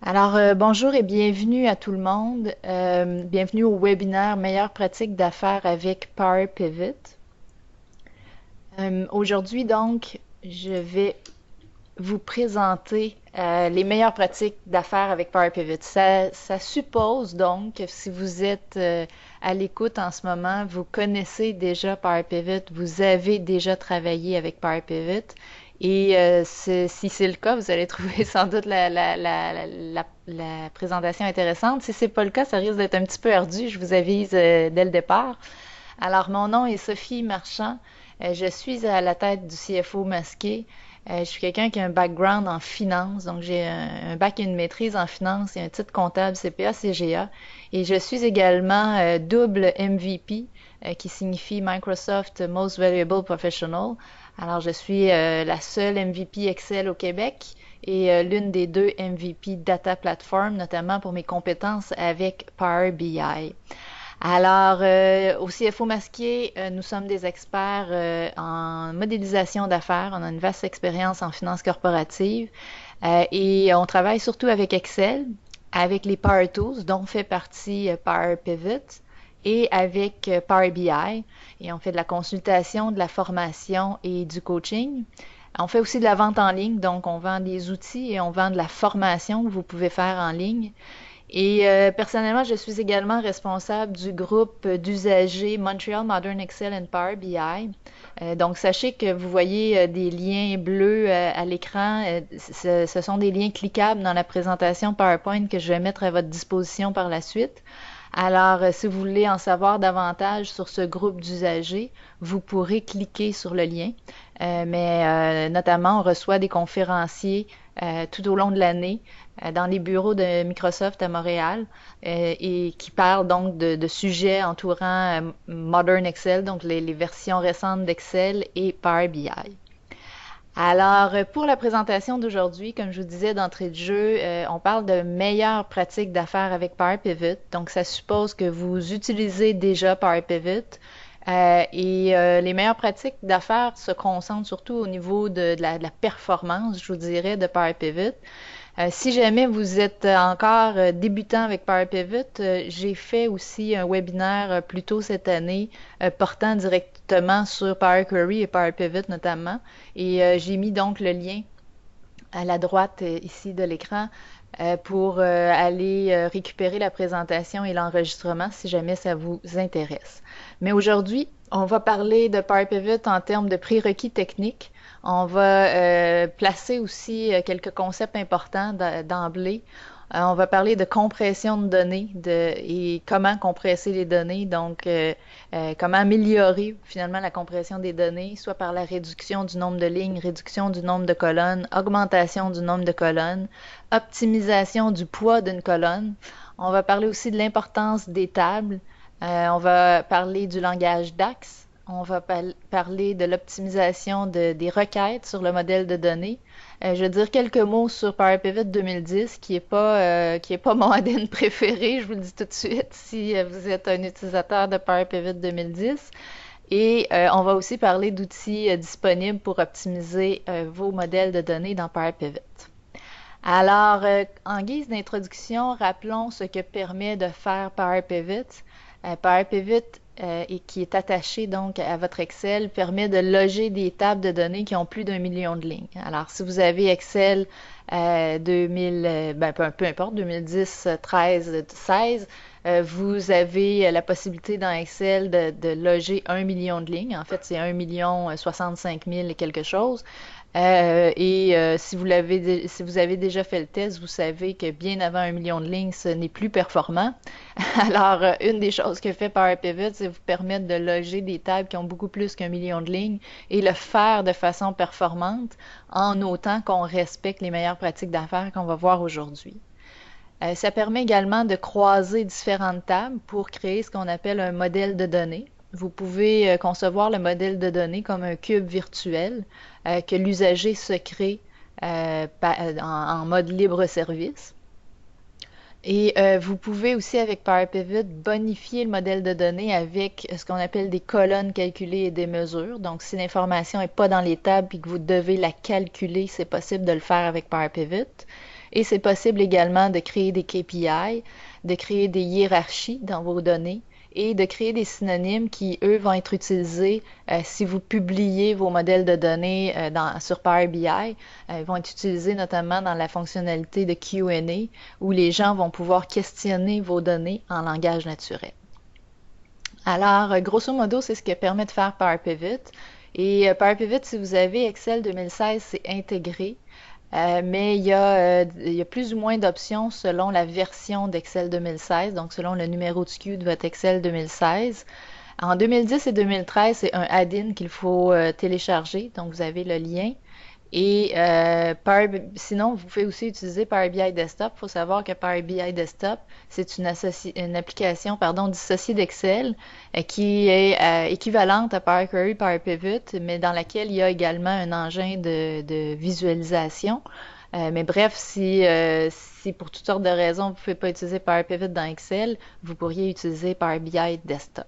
Bonjour et bienvenue à tout le monde. Bienvenue au webinaire Meilleures pratiques d'affaires avec Power Pivot. Aujourd'hui, donc, je vais vous présenter les meilleures pratiques d'affaires avec Power Pivot. Ça suppose donc que si vous êtes à l'écoute en ce moment, vous connaissez déjà Power Pivot, vous avez déjà travaillé avec Power Pivot. Et si c'est le cas, vous allez trouver sans doute la présentation intéressante. Si c'est pas le cas, ça risque d'être un petit peu ardu, je vous avise dès le départ. Alors, mon nom est Sophie Marchand. Je suis à la tête du CFO masqué. Je suis quelqu'un qui a un background en finance, donc j'ai un bac et une maîtrise en finance et un titre comptable CPA CGA. Et je suis également double MVP, qui signifie Microsoft Most Valuable Professional. Alors, je suis la seule MVP Excel au Québec et l'une des deux MVP Data Platform, notamment pour mes compétences avec Power BI. Au CFO Masqué, nous sommes des experts en modélisation d'affaires. On a une vaste expérience en finance corporative et on travaille surtout avec Excel, avec les Power Tools, dont fait partie Power Pivot, et avec Power BI. Et on fait de la consultation, de la formation et du coaching. On fait aussi de la vente en ligne, donc on vend des outils et on vend de la formation que vous pouvez faire en ligne. Et personnellement, je suis également responsable du groupe d'usagers Montreal Modern Excel and Power BI. Donc, sachez que vous voyez des liens bleus à l'écran. Ce sont des liens cliquables dans la présentation PowerPoint que je vais mettre à votre disposition par la suite. Si vous voulez en savoir davantage sur ce groupe d'usagers, vous pourrez cliquer sur le lien. Notamment, on reçoit des conférenciers tout au long de l'année dans les bureaux de Microsoft à Montréal et qui parlent donc de sujets entourant Modern Excel, donc les versions récentes d'Excel et Power BI. Pour la présentation d'aujourd'hui, comme je vous disais d'entrée de jeu, on parle de meilleures pratiques d'affaires avec Power Pivot. Donc, ça suppose que vous utilisez déjà Power Pivot. Les meilleures pratiques d'affaires se concentrent surtout au niveau de la performance, je vous dirais, de Power Pivot. Si jamais vous êtes encore débutant avec Power Pivot, j'ai fait aussi un webinaire plus tôt cette année portant directement sur Power Query et Power Pivot notamment. Et j'ai mis donc le lien à la droite ici de l'écran pour aller récupérer la présentation et l'enregistrement si jamais ça vous intéresse. Mais aujourd'hui, on va parler de Power Pivot en termes de prérequis techniques. On va placer aussi quelques concepts importants d'emblée. On va parler de compression de données et comment compresser les données, comment améliorer finalement la compression des données, soit par la réduction du nombre de lignes, réduction du nombre de colonnes, augmentation du nombre de colonnes, optimisation du poids d'une colonne. On va parler aussi de l'importance des tables. On va parler du langage DAX. On va parler de l'optimisation des requêtes sur le modèle de données. Je vais dire quelques mots sur Power Pivot 2010, qui est pas mon add-in préféré, je vous le dis tout de suite, si vous êtes un utilisateur de Power Pivot 2010. Et on va aussi parler d'outils disponibles pour optimiser vos modèles de données dans Power Pivot. En guise d'introduction, rappelons ce que permet de faire Power Pivot. Power Pivot et qui est attaché donc à votre Excel permet de loger des tables de données qui ont plus d'un million de lignes. Alors, si vous avez Excel 2000, peu importe, 2010, 13, 16, vous avez la possibilité dans Excel de loger un million de lignes. En fait, c'est 1 million 65 000 et quelque chose. Si vous avez déjà fait le test, vous savez que bien avant 1 million de lignes, ce n'est plus performant. Une des choses que fait Power Pivot, c'est vous permettre de loger des tables qui ont beaucoup plus qu'1 million de lignes et le faire de façon performante en autant qu'on respecte les meilleures pratiques d'affaires qu'on va voir aujourd'hui. Ça permet également de croiser différentes tables pour créer ce qu'on appelle un modèle de données. Vous pouvez concevoir le modèle de données comme un cube virtuel que l'usager se crée en mode libre service. Et vous pouvez aussi, avec Power Pivot, bonifier le modèle de données avec ce qu'on appelle des colonnes calculées et des mesures. Donc, si l'information n'est pas dans les tables et que vous devez la calculer, c'est possible de le faire avec Power Pivot. Et c'est possible également de créer des KPI, de créer des hiérarchies dans vos données et de créer des synonymes qui, eux, vont être utilisés si vous publiez vos modèles de données sur Power BI. Ils vont être utilisés notamment dans la fonctionnalité de Q&A où les gens vont pouvoir questionner vos données en langage naturel. Alors, grosso modo, c'est ce que permet de faire Power Pivot. Et Power Pivot, si vous avez Excel 2016, c'est intégré. Mais il y a plus ou moins d'options selon la version d'Excel 2016, donc selon le numéro de SKU de votre Excel 2016. En 2010 et 2013, c'est un add-in qu'il faut télécharger, donc vous avez le lien. Et sinon, vous pouvez aussi utiliser Power BI Desktop. Il faut savoir que Power BI Desktop, c'est une application dissociée d'Excel qui est équivalente à Power Query, Power Pivot, mais dans laquelle il y a également un engin de visualisation. Mais bref, si pour toutes sortes de raisons, vous ne pouvez pas utiliser Power Pivot dans Excel, vous pourriez utiliser Power BI Desktop.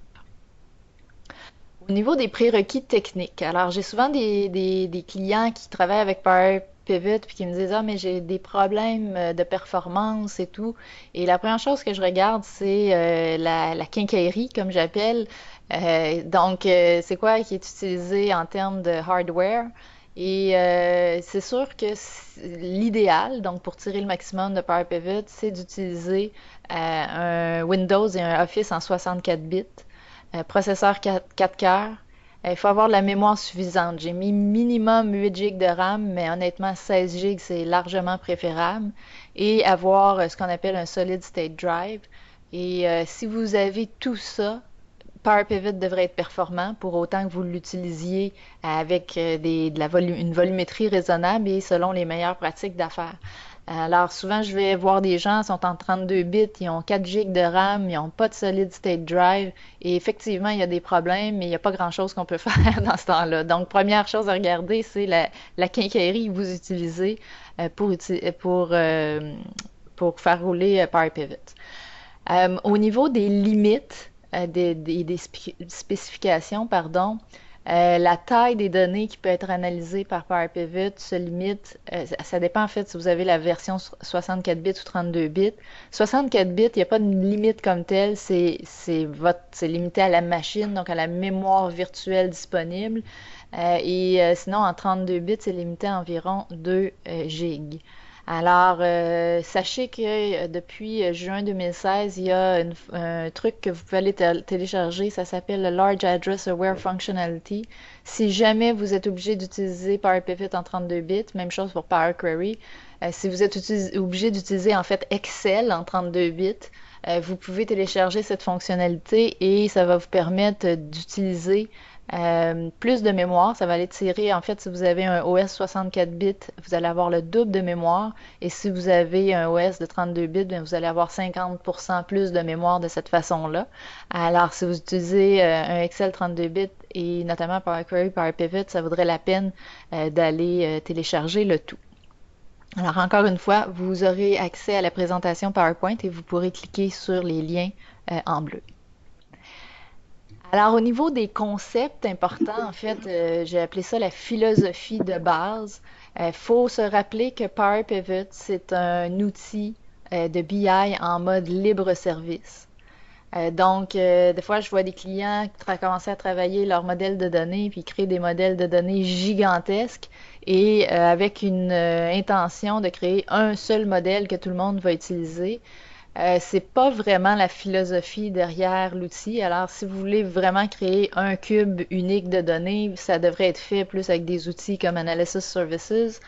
Au niveau des prérequis techniques, alors j'ai souvent des clients qui travaillent avec Power Pivot puis qui me disent ah mais j'ai des problèmes de performance et tout. Et la première chose que je regarde c'est la quincaillerie comme j'appelle. C'est quoi qui est utilisé en termes de hardware. Et c'est sûr que l'idéal, donc pour tirer le maximum de Power Pivot, c'est d'utiliser un Windows et un Office en 64 bits. Processeur 4 cœurs. Il faut avoir de la mémoire suffisante. J'ai mis minimum 8 GB de RAM, mais honnêtement, 16 GB, c'est largement préférable. Et avoir ce qu'on appelle un solid state drive. Et si vous avez tout ça, Power Pivot devrait être performant pour autant que vous l'utilisiez avec une volumétrie raisonnable et selon les meilleures pratiques d'affaires. Alors souvent, je vais voir des gens, ils sont en 32 bits, ils ont 4 GB de RAM, ils n'ont pas de solid state drive et effectivement, il y a des problèmes, mais il n'y a pas grand-chose qu'on peut faire dans ce temps-là. Donc, première chose à regarder, c'est la quincaillerie que vous utilisez pour faire rouler Power Pivot. Au niveau des limites, des spécifications, pardon, la taille des données qui peut être analysée par Power Pivot se limite, ça dépend en fait si vous avez la version 64 bits ou 32 bits. 64 bits, il n'y a pas de limite comme telle, c'est limité à la machine, donc à la mémoire virtuelle disponible. Sinon, en 32 bits, c'est limité à environ 2 gigs. Alors, sachez que depuis juin 2016, il y a un truc que vous pouvez aller télécharger, ça s'appelle le Large Address Aware Functionality. Si jamais vous êtes obligé d'utiliser Power Pivot en 32 bits, même chose pour Power Query, si vous êtes obligé d'utiliser en fait Excel en 32 bits, vous pouvez télécharger cette fonctionnalité et ça va vous permettre d'utiliser plus de mémoire. Ça va aller tirer, en fait, si vous avez un OS 64 bits, vous allez avoir le double de mémoire. Et si vous avez un OS de 32 bits, bien, vous allez avoir 50% plus de mémoire de cette façon-là. Alors, si vous utilisez un Excel 32 bits et notamment Power Query, Power Pivot, ça vaudrait la peine d'aller télécharger le tout. Alors, encore une fois, vous aurez accès à la présentation PowerPoint et vous pourrez cliquer sur les liens en bleu. Alors, au niveau des concepts importants, en fait, j'ai appelé ça la philosophie de base. Il faut se rappeler que Power Pivot, c'est un outil de BI en mode libre service. Des fois, je vois des clients qui commencer à travailler leur modèle de données puis créer des modèles de données gigantesques et avec une intention de créer un seul modèle que tout le monde va utiliser. C'est pas vraiment la philosophie derrière l'outil. Alors, si vous voulez vraiment créer un cube unique de données, ça devrait être fait plus avec des outils comme Analysis Services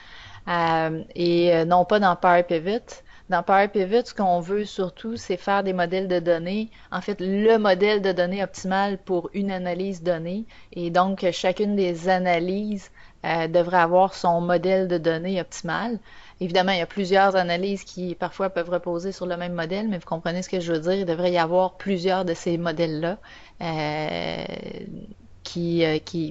et non pas dans Power Pivot. Dans Power Pivot, ce qu'on veut surtout, c'est faire des modèles de données. En fait, le modèle de données optimal pour une analyse donnée. Et donc, chacune des analyses devrait avoir son modèle de données optimal. Évidemment, il y a plusieurs analyses qui parfois peuvent reposer sur le même modèle, mais vous comprenez ce que je veux dire. Il devrait y avoir plusieurs de ces modèles-là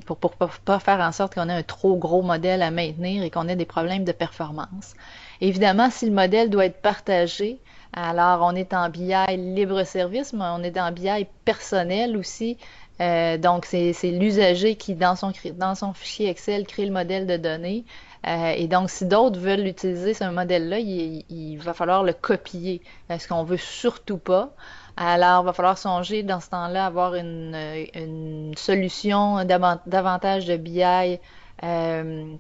pour pas faire en sorte qu'on ait un trop gros modèle à maintenir et qu'on ait des problèmes de performance. Évidemment, si le modèle doit être partagé, alors on est en BI libre service, mais on est en BI personnel aussi. Donc, c'est l'usager qui, dans son fichier Excel, crée le modèle de données. Et donc, si d'autres veulent utiliser ce modèle-là, il va falloir le copier, ce qu'on veut surtout pas. Alors, il va falloir songer dans ce temps-là à avoir une solution davantage de BI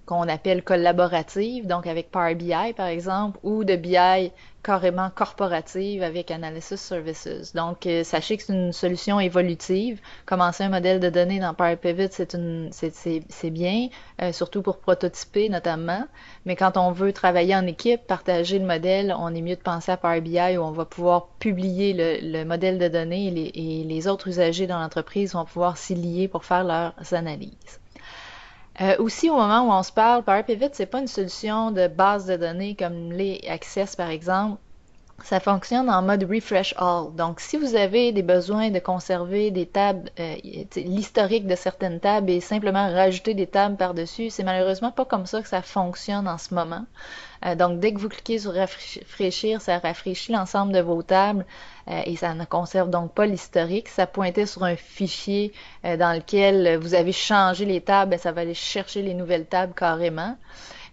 qu'on appelle collaborative, donc avec Power BI par exemple, ou de BI carrément corporative avec Analysis Services. Donc, sachez que c'est une solution évolutive. Commencer un modèle de données dans Power Pivot, c'est bien, surtout pour prototyper notamment. Mais quand on veut travailler en équipe, partager le modèle, on est mieux de penser à Power BI où on va pouvoir publier le modèle de données et les autres usagers dans l'entreprise vont pouvoir s'y lier pour faire leurs analyses. Aussi, au moment où on se parle, Power Pivot, c'est pas une solution de base de données comme les Access, par exemple. Ça fonctionne en mode refresh all. Donc, si vous avez des besoins de conserver des tables, l'historique de certaines tables et simplement rajouter des tables par-dessus, c'est malheureusement pas comme ça que ça fonctionne en ce moment. Donc, dès que vous cliquez sur rafraîchir, ça rafraîchit l'ensemble de vos tables et ça ne conserve donc pas l'historique. Ça pointait sur un fichier dans lequel vous avez changé les tables, ça va aller chercher les nouvelles tables carrément.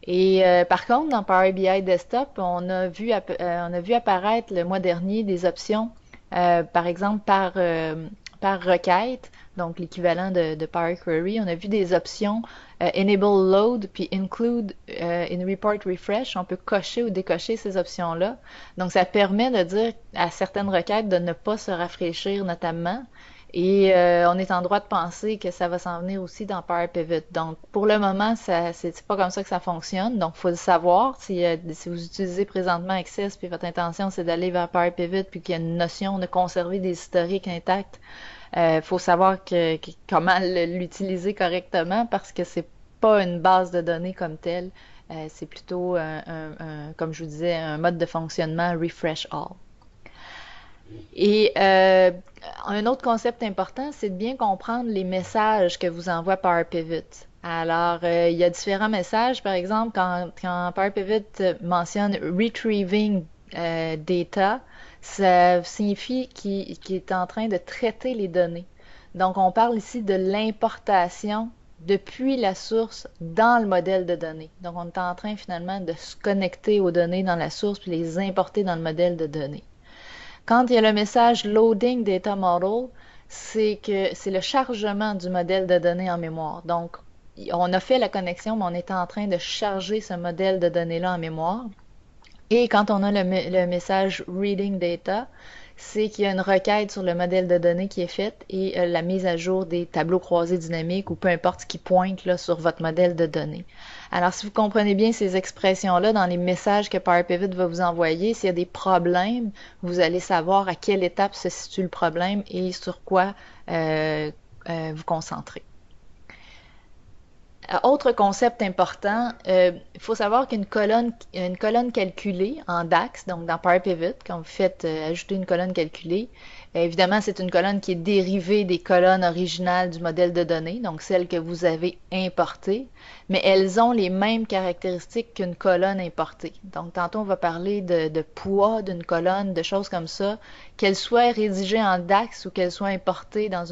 Et par contre, dans Power BI Desktop, on a vu apparaître le mois dernier des options, par exemple par requête, donc l'équivalent de Power Query. On a vu des options Enable Load puis Include in Report Refresh. On peut cocher ou décocher ces options-là. Donc, ça permet de dire à certaines requêtes de ne pas se rafraîchir notamment. Et on est en droit de penser que ça va s'en venir aussi dans Power Pivot. Donc, pour le moment, c'est pas comme ça que ça fonctionne. Donc, il faut le savoir. Si vous utilisez présentement Access, puis votre intention, c'est d'aller vers Power Pivot, puis qu'il y a une notion de conserver des historiques intacts, faut savoir comment l'utiliser correctement parce que c'est pas une base de données comme telle. C'est plutôt, comme je vous disais, un mode de fonctionnement refresh all. Et un autre concept important, c'est de bien comprendre les messages que vous envoie Power Pivot. Alors, il y a différents messages. Par exemple, quand Power Pivot mentionne retrieving data, ça signifie qu'il est en train de traiter les données. Donc, on parle ici de l'importation depuis la source dans le modèle de données. Donc, on est en train finalement de se connecter aux données dans la source puis les importer dans le modèle de données. Quand il y a le message Loading Data Model, c'est que c'est le chargement du modèle de données en mémoire. Donc, on a fait la connexion, mais on est en train de charger ce modèle de données-là en mémoire. Et quand on a le message Reading Data, c'est qu'il y a une requête sur le modèle de données qui est faite et la mise à jour des tableaux croisés dynamiques ou peu importe ce qui pointe là, sur votre modèle de données. Alors, si vous comprenez bien ces expressions-là dans les messages que Power Pivot va vous envoyer, s'il y a des problèmes, vous allez savoir à quelle étape se situe le problème et sur quoi vous concentrer. Autre concept important, il faut savoir qu'une colonne calculée en DAX, donc dans Power Pivot, quand vous faites ajouter une colonne calculée, évidemment, c'est une colonne qui est dérivée des colonnes originales du modèle de données, donc celles que vous avez importées, mais elles ont les mêmes caractéristiques qu'une colonne importée. Donc, tantôt, on va parler de poids d'une colonne, de choses comme ça, qu'elle soit rédigée en DAX ou qu'elle soit importée dans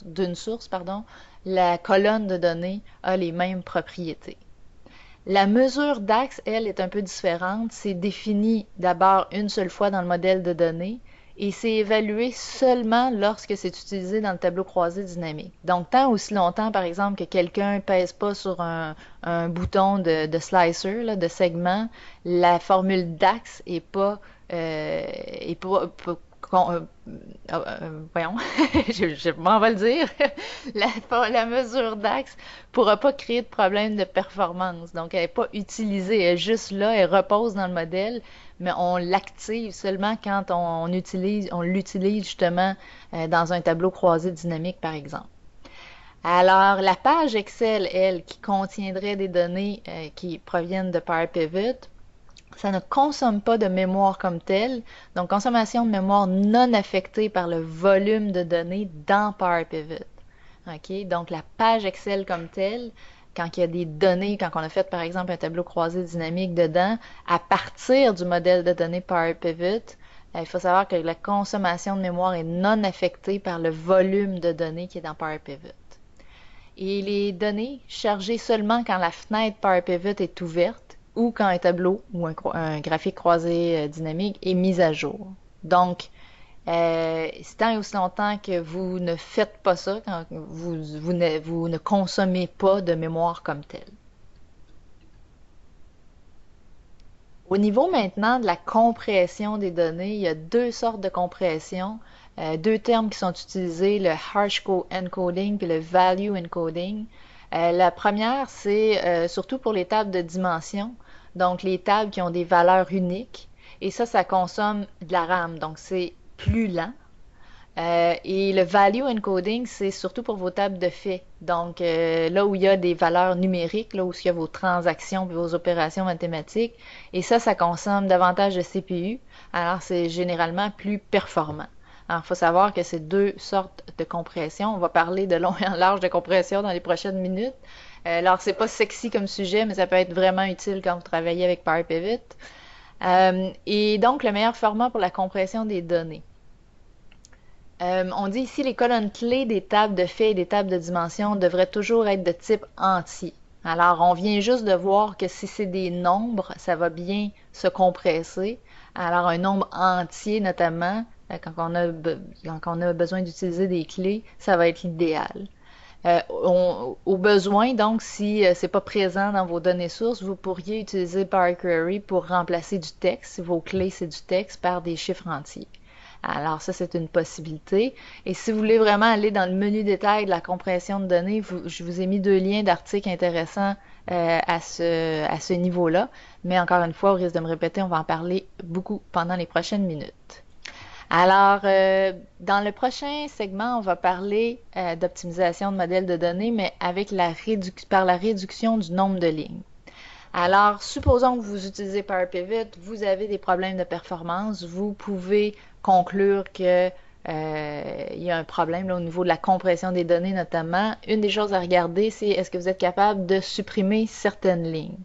d'une source, pardon, la colonne de données a les mêmes propriétés. La mesure DAX, elle, est un peu différente. C'est défini d'abord une seule fois dans le modèle de données et c'est évalué seulement lorsque c'est utilisé dans le tableau croisé dynamique. Donc, tant aussi longtemps, par exemple, que quelqu'un ne pèse pas sur un bouton de slicer, là, de segment, la formule DAX est pas voyons, je m'en vais le dire, la mesure d'axe pourra pas créer de problème de performance. Donc, elle n'est pas utilisée, elle est juste là, elle repose dans le modèle, mais on l'active seulement quand on l'utilise justement dans un tableau croisé dynamique, par exemple. Alors, la page Excel, elle, qui contiendrait des données qui proviennent de Power Pivot, ça ne consomme pas de mémoire comme telle, donc consommation de mémoire non affectée par le volume de données dans Power Pivot. OK? Donc la page Excel comme telle, quand il y a des données, quand on a fait par exemple un tableau croisé dynamique dedans, à partir du modèle de données Power Pivot, Il faut savoir que la consommation de mémoire est non affectée par le volume de données qui est dans Power Pivot. Et les données chargées seulement quand la fenêtre Power Pivot est ouverte ou quand un tableau ou un graphique croisé dynamique est mis à jour. Donc, c'est tant et aussi longtemps que vous ne faites pas ça, quand vous ne consommez pas de mémoire comme telle. Au niveau maintenant de la compression des données, il y a deux sortes de compression, deux termes qui sont utilisés, le harsh encoding puis le value encoding. La première, c'est surtout pour les tables de dimension, donc les tables qui ont des valeurs uniques, et ça consomme de la RAM, donc c'est plus lent. Et le value encoding, c'est surtout pour vos tables de faits. Donc, là où il y a des valeurs numériques, là où il y a vos transactions et vos opérations mathématiques. Et ça consomme davantage de CPU. Alors, c'est généralement plus performant. Alors, il faut savoir que c'est deux sortes de compression. On va parler de long et en large de compression dans les prochaines minutes. Alors, c'est pas sexy comme sujet, mais ça peut être vraiment utile quand vous travaillez avec Power Pivot. Et donc, le meilleur format pour la compression des données. On dit ici les colonnes clés des tables de faits et des tables de dimension devraient toujours être de type entier. Alors, on vient juste de voir que si c'est des nombres, ça va bien se compresser. Alors, un nombre entier, notamment, quand on a besoin d'utiliser des clés, ça va être l'idéal. Au besoin, donc, si c'est pas présent dans vos données sources, vous pourriez utiliser Power Query pour remplacer du texte, si vos clés c'est du texte, par des chiffres entiers. Alors ça, c'est une possibilité. Et si vous voulez vraiment aller dans le menu détail de la compression de données, je vous ai mis deux liens d'articles intéressants à ce niveau-là. Mais encore une fois, au risque de me répéter, on va en parler beaucoup pendant les prochaines minutes. Alors, dans le prochain segment, on va parler d'optimisation de modèles de données, mais avec par la réduction du nombre de lignes. Alors, supposons que vous utilisez Power Pivot, vous avez des problèmes de performance, vous pouvez conclure que il y a un problème là, au niveau de la compression des données notamment. Une des choses à regarder, c'est est-ce que vous êtes capable de supprimer certaines lignes.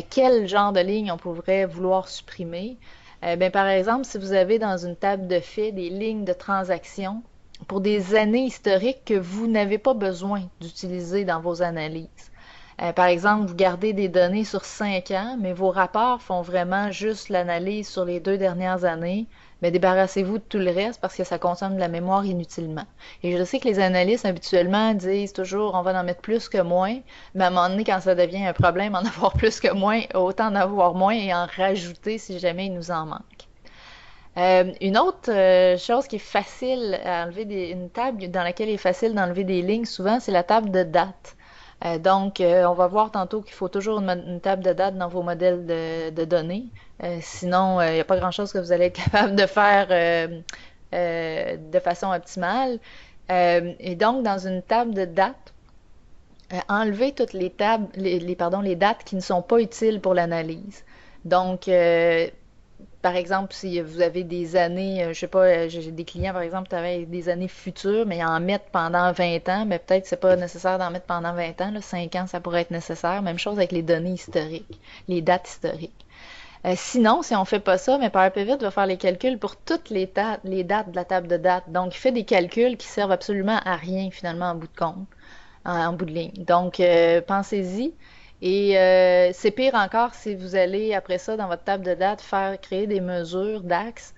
Quel genre de lignes on pourrait vouloir supprimer? Bien, par exemple, si vous avez dans une table de faits des lignes de transaction pour des années historiques que vous n'avez pas besoin d'utiliser dans vos analyses. Par exemple, vous gardez des données sur 5 ans, mais vos rapports font vraiment juste l'analyse sur les 2 dernières années. Mais débarrassez-vous de tout le reste parce que ça consomme de la mémoire inutilement. Et je sais que les analystes habituellement disent toujours on va en mettre plus que moins, mais à un moment donné, quand ça devient un problème, en avoir plus que moins, autant en avoir moins et en rajouter si jamais il nous en manque. Une autre chose qui est facile à enlever, une table dans laquelle il est facile d'enlever des lignes souvent, c'est la table de date. Donc, on va voir tantôt qu'il faut toujours une table de date dans vos modèles de données. Sinon, il n'y a pas grand-chose que vous allez être capable de faire de façon optimale. Et donc, dans une table de date, enlevez toutes les tables, les dates qui ne sont pas utiles pour l'analyse. Donc, par exemple, si vous avez des années, je sais pas, j'ai des clients, par exemple, qui travaillent des années futures, mais ils en mettent pendant 20 ans, mais peut-être c'est pas nécessaire d'en mettre pendant 20 ans, là, 5 ans, ça pourrait être nécessaire. Même chose avec les données historiques, les dates historiques. Sinon, si on fait pas ça, mais Power Pivot va faire les calculs pour toutes les dates de la table de date. Donc, il fait des calculs qui servent absolument à rien, finalement, en bout de compte, en bout de ligne. Donc, pensez-y. Et c'est pire encore si vous allez, après ça, dans votre table de date, créer des mesures d'axes.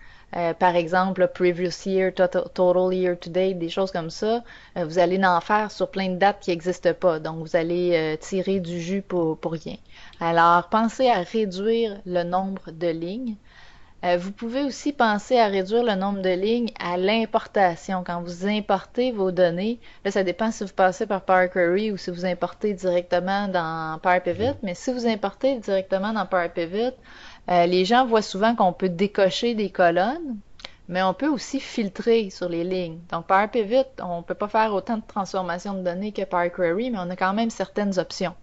Par exemple, previous year, total year to date, des choses comme ça. Vous allez en faire sur plein de dates qui n'existent pas. Donc, vous allez tirer du jus pour rien. Alors, pensez à réduire le nombre de lignes. Vous pouvez aussi penser à réduire le nombre de lignes à l'importation. Quand vous importez vos données, là, ça dépend si vous passez par Power Query ou si vous importez directement dans Power Pivot, mais si vous importez directement dans Power Pivot, les gens voient souvent qu'on peut décocher des colonnes, mais on peut aussi filtrer sur les lignes. Donc, Power Pivot, on ne peut pas faire autant de transformations de données que Power Query, mais on a quand même certaines options.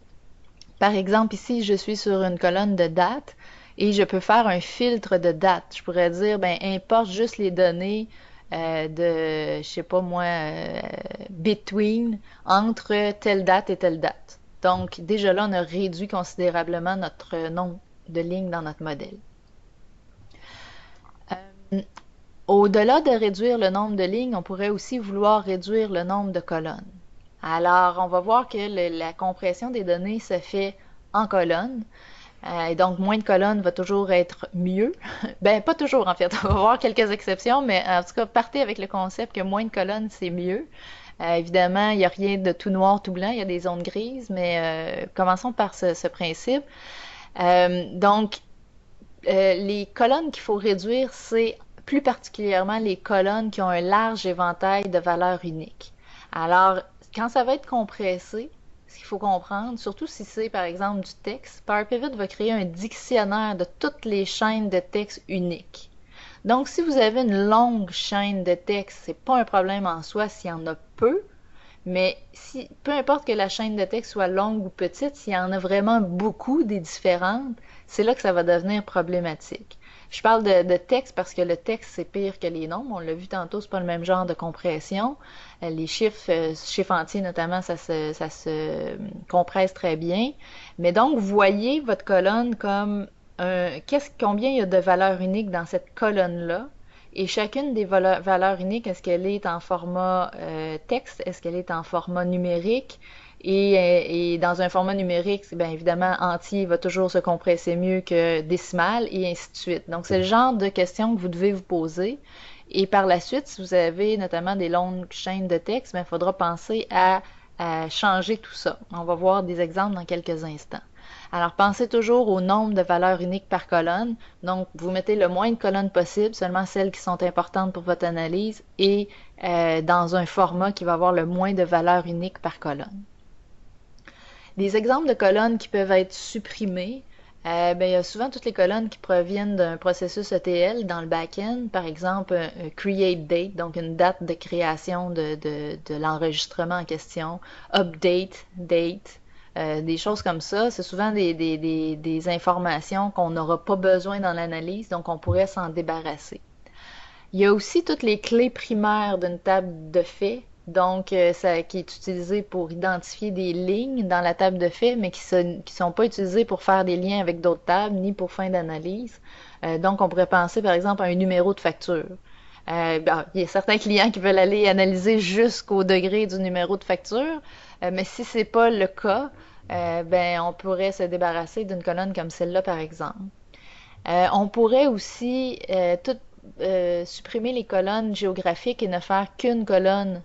Par exemple, ici, je suis sur une colonne de date et je peux faire un filtre de date. Je pourrais dire, ben, importe juste les données je sais pas moi, between, entre telle date et telle date. Donc, déjà là, on a réduit considérablement notre nombre de lignes dans notre modèle. Au-delà de réduire le nombre de lignes, on pourrait aussi vouloir réduire le nombre de colonnes. Alors, on va voir que la compression des données se fait en colonnes. Et donc, moins de colonnes va toujours être mieux. Ben, pas toujours, en fait. On va voir quelques exceptions, mais en tout cas, partez avec le concept que moins de colonnes, c'est mieux. Évidemment, il n'y a rien de tout noir, tout blanc, il y a des zones grises, mais commençons par ce principe. Donc, les colonnes qu'il faut réduire, c'est plus particulièrement les colonnes qui ont un large éventail de valeurs uniques. Alors, quand ça va être compressé, ce qu'il faut comprendre, surtout si c'est par exemple du texte, PowerPivot va créer un dictionnaire de toutes les chaînes de texte uniques. Donc, si vous avez une longue chaîne de texte, c'est pas un problème en soi s'il y en a peu, mais si, peu importe que la chaîne de texte soit longue ou petite, s'il y en a vraiment beaucoup des différentes, c'est là que ça va devenir problématique. Je parle de texte parce que le texte, c'est pire que les nombres. On l'a vu tantôt, c'est pas le même genre de compression. Les chiffres entiers notamment, ça se compresse très bien. Mais donc, voyez votre colonne comme combien il y a de valeurs uniques dans cette colonne-là. Et chacune des valeurs uniques, est-ce qu'elle est en format texte? Est-ce qu'elle est en format numérique? Et dans un format numérique, bien évidemment, entier va toujours se compresser mieux que décimal et ainsi de suite. Donc, c'est le genre de questions que vous devez vous poser. Et par la suite, si vous avez notamment des longues chaînes de texte, il faudra penser à changer tout ça. On va voir des exemples dans quelques instants. Alors, pensez toujours au nombre de valeurs uniques par colonne. Donc, vous mettez le moins de colonnes possible, seulement celles qui sont importantes pour votre analyse, et dans un format qui va avoir le moins de valeurs uniques par colonne. Des exemples de colonnes qui peuvent être supprimées, ben, il y a souvent toutes les colonnes qui proviennent d'un processus ETL dans le back-end, par exemple create date, donc une date de création de l'enregistrement en question, update date, des choses comme ça. C'est souvent des informations qu'on n'aura pas besoin dans l'analyse, donc on pourrait s'en débarrasser. Il y a aussi toutes les clés primaires d'une table de faits, donc ça, qui est utilisé pour identifier des lignes dans la table de faits, mais qui sont pas utilisées pour faire des liens avec d'autres tables, ni pour fin d'analyse. Donc on pourrait penser par exemple à un numéro de facture. Ben, il y a certains clients qui veulent aller analyser jusqu'au degré du numéro de facture, mais si c'est pas le cas, ben on pourrait se débarrasser d'une colonne comme celle-là par exemple. On pourrait aussi supprimer les colonnes géographiques et ne faire qu'une colonne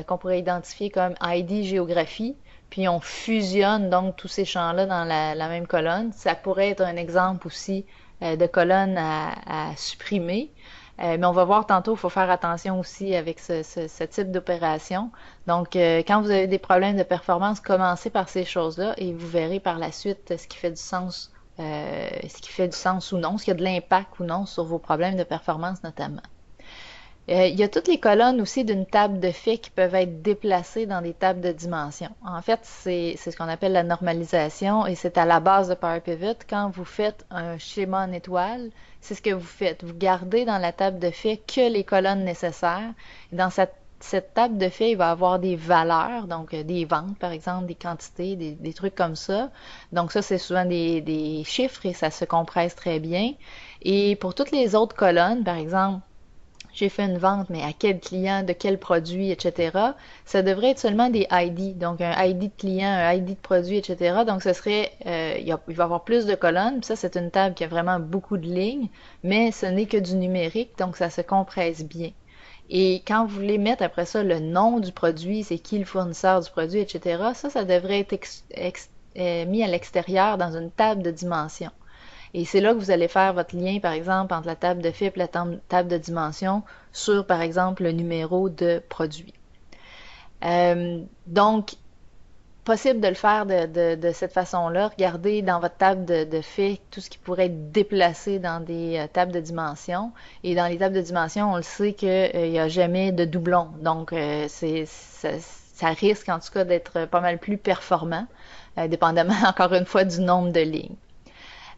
qu'on pourrait identifier comme ID géographie, puis on fusionne donc tous ces champs-là dans la même colonne. Ça pourrait être un exemple aussi de colonne à supprimer. Mais on va voir tantôt, il faut faire attention aussi avec ce type d'opération. Donc, quand vous avez des problèmes de performance, commencez par ces choses-là et vous verrez par la suite ce qui fait du sens, ou non, ce qui a de l'impact ou non sur vos problèmes de performance notamment. Il y a toutes les colonnes aussi d'une table de faits qui peuvent être déplacées dans des tables de dimensions. En fait, c'est ce qu'on appelle la normalisation et c'est à la base de Power Pivot. Quand vous faites un schéma en étoile, c'est ce que vous faites. Vous gardez dans la table de faits que les colonnes nécessaires. Et dans cette table de faits, il va y avoir des valeurs, donc des ventes, par exemple, des quantités, des trucs comme ça. Donc ça, c'est souvent des chiffres et ça se compresse très bien. Et pour toutes les autres colonnes, par exemple, j'ai fait une vente, mais à quel client, de quel produit, etc. Ça devrait être seulement des ID, donc un ID de client, un ID de produit, etc. Donc ce serait, il va y avoir plus de colonnes, puis ça c'est une table qui a vraiment beaucoup de lignes, mais ce n'est que du numérique, donc ça se compresse bien. Et quand vous voulez mettre après ça le nom du produit, c'est qui le fournisseur du produit, etc., ça devrait être mis à l'extérieur dans une table de dimension. Et c'est là que vous allez faire votre lien, par exemple, entre la table de FIP et la table de dimension sur, par exemple, le numéro de produit. Donc, possible de le faire de cette façon-là. Regardez dans votre table de faits tout ce qui pourrait être déplacé dans des tables de dimension. Et dans les tables de dimension, on le sait qu'il n'y a jamais de doublon. Donc, ça risque en tout cas d'être pas mal plus performant, dépendamment encore une fois du nombre de lignes.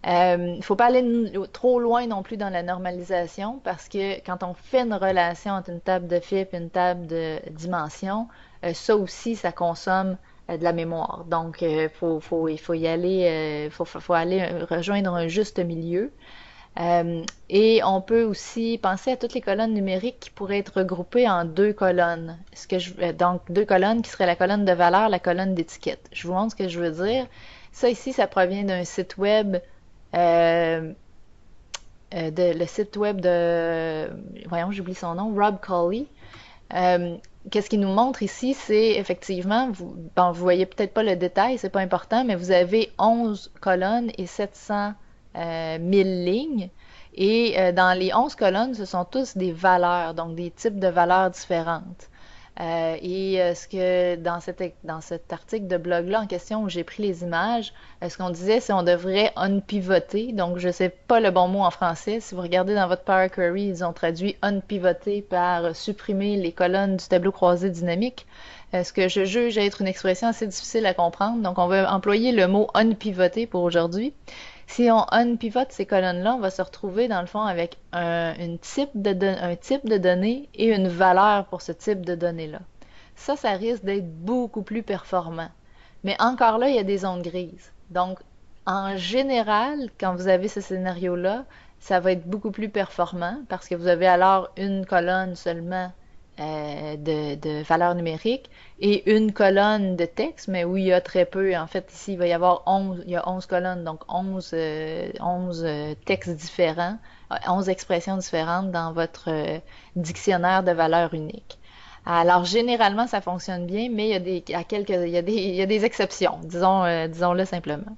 Il ne faut pas aller trop loin non plus dans la normalisation parce que quand on fait une relation entre une table de FIP et une table de dimension, ça aussi, ça consomme de la mémoire. Donc, il faut y aller, faut aller rejoindre un juste milieu. Et on peut aussi penser à toutes les colonnes numériques qui pourraient être regroupées en deux colonnes. Donc, deux colonnes qui seraient la colonne de valeur, la colonne d'étiquette. Je vous montre ce que je veux dire. Ça ici, ça provient d'un site web, euh, le site web de, voyons, j'oublie son nom, Rob Colley. Euh, Qu'est-ce qu'il nous montre ici, c'est effectivement, bon, vous voyez peut-être pas le détail, c'est pas important, mais vous avez 11 colonnes et 700 1000 lignes. Et dans les 11 colonnes, ce sont tous des valeurs, donc des types de valeurs différentes. Ce que dans cet article de blog-là en question où j'ai pris les images, ce qu'on disait, c'est qu'on devrait unpivoter. Donc, je sais pas le bon mot en français. Si vous regardez dans votre Power Query, ils ont traduit unpivoter par supprimer les colonnes du tableau croisé dynamique. Ce que je juge être une expression assez difficile à comprendre. Donc, on va employer le mot unpivoter pour aujourd'hui. Si on unpivote ces colonnes-là, on va se retrouver dans le fond avec un type de données et une valeur pour ce type de données-là. Ça risque d'être beaucoup plus performant. Mais encore là, il y a des zones grises. Donc, en général, quand vous avez ce scénario-là, ça va être beaucoup plus performant parce que vous avez alors une colonne seulement de valeurs numériques et une colonne de texte, mais où il y a très peu. En fait, ici, il va y avoir 11, il y a 11 colonnes, donc 11 textes différents, 11 expressions différentes dans votre dictionnaire de valeurs uniques. Alors, généralement, ça fonctionne bien, mais il y a il y a des exceptions, disons-le simplement.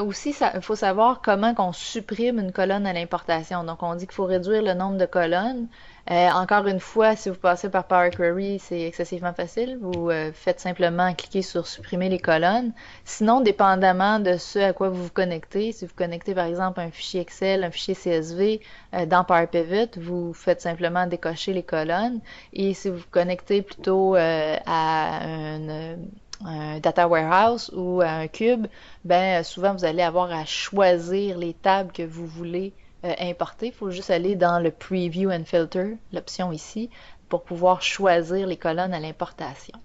Aussi, il faut savoir comment qu'on supprime une colonne à l'importation. Donc, on dit qu'il faut réduire le nombre de colonnes. Encore une fois, si vous passez par Power Query, c'est excessivement facile. Vous faites simplement cliquer sur supprimer les colonnes. Sinon, dépendamment de ce à quoi vous vous connectez, si vous connectez par exemple un fichier Excel, un fichier CSV dans Power Pivot, vous faites simplement décocher les colonnes. Et si vous vous connectez plutôt à un data warehouse ou à un cube, ben souvent vous allez avoir à choisir les tables que vous voulez importer. Il faut juste aller dans le Preview and Filter, l'option ici, pour pouvoir choisir les colonnes à l'importation.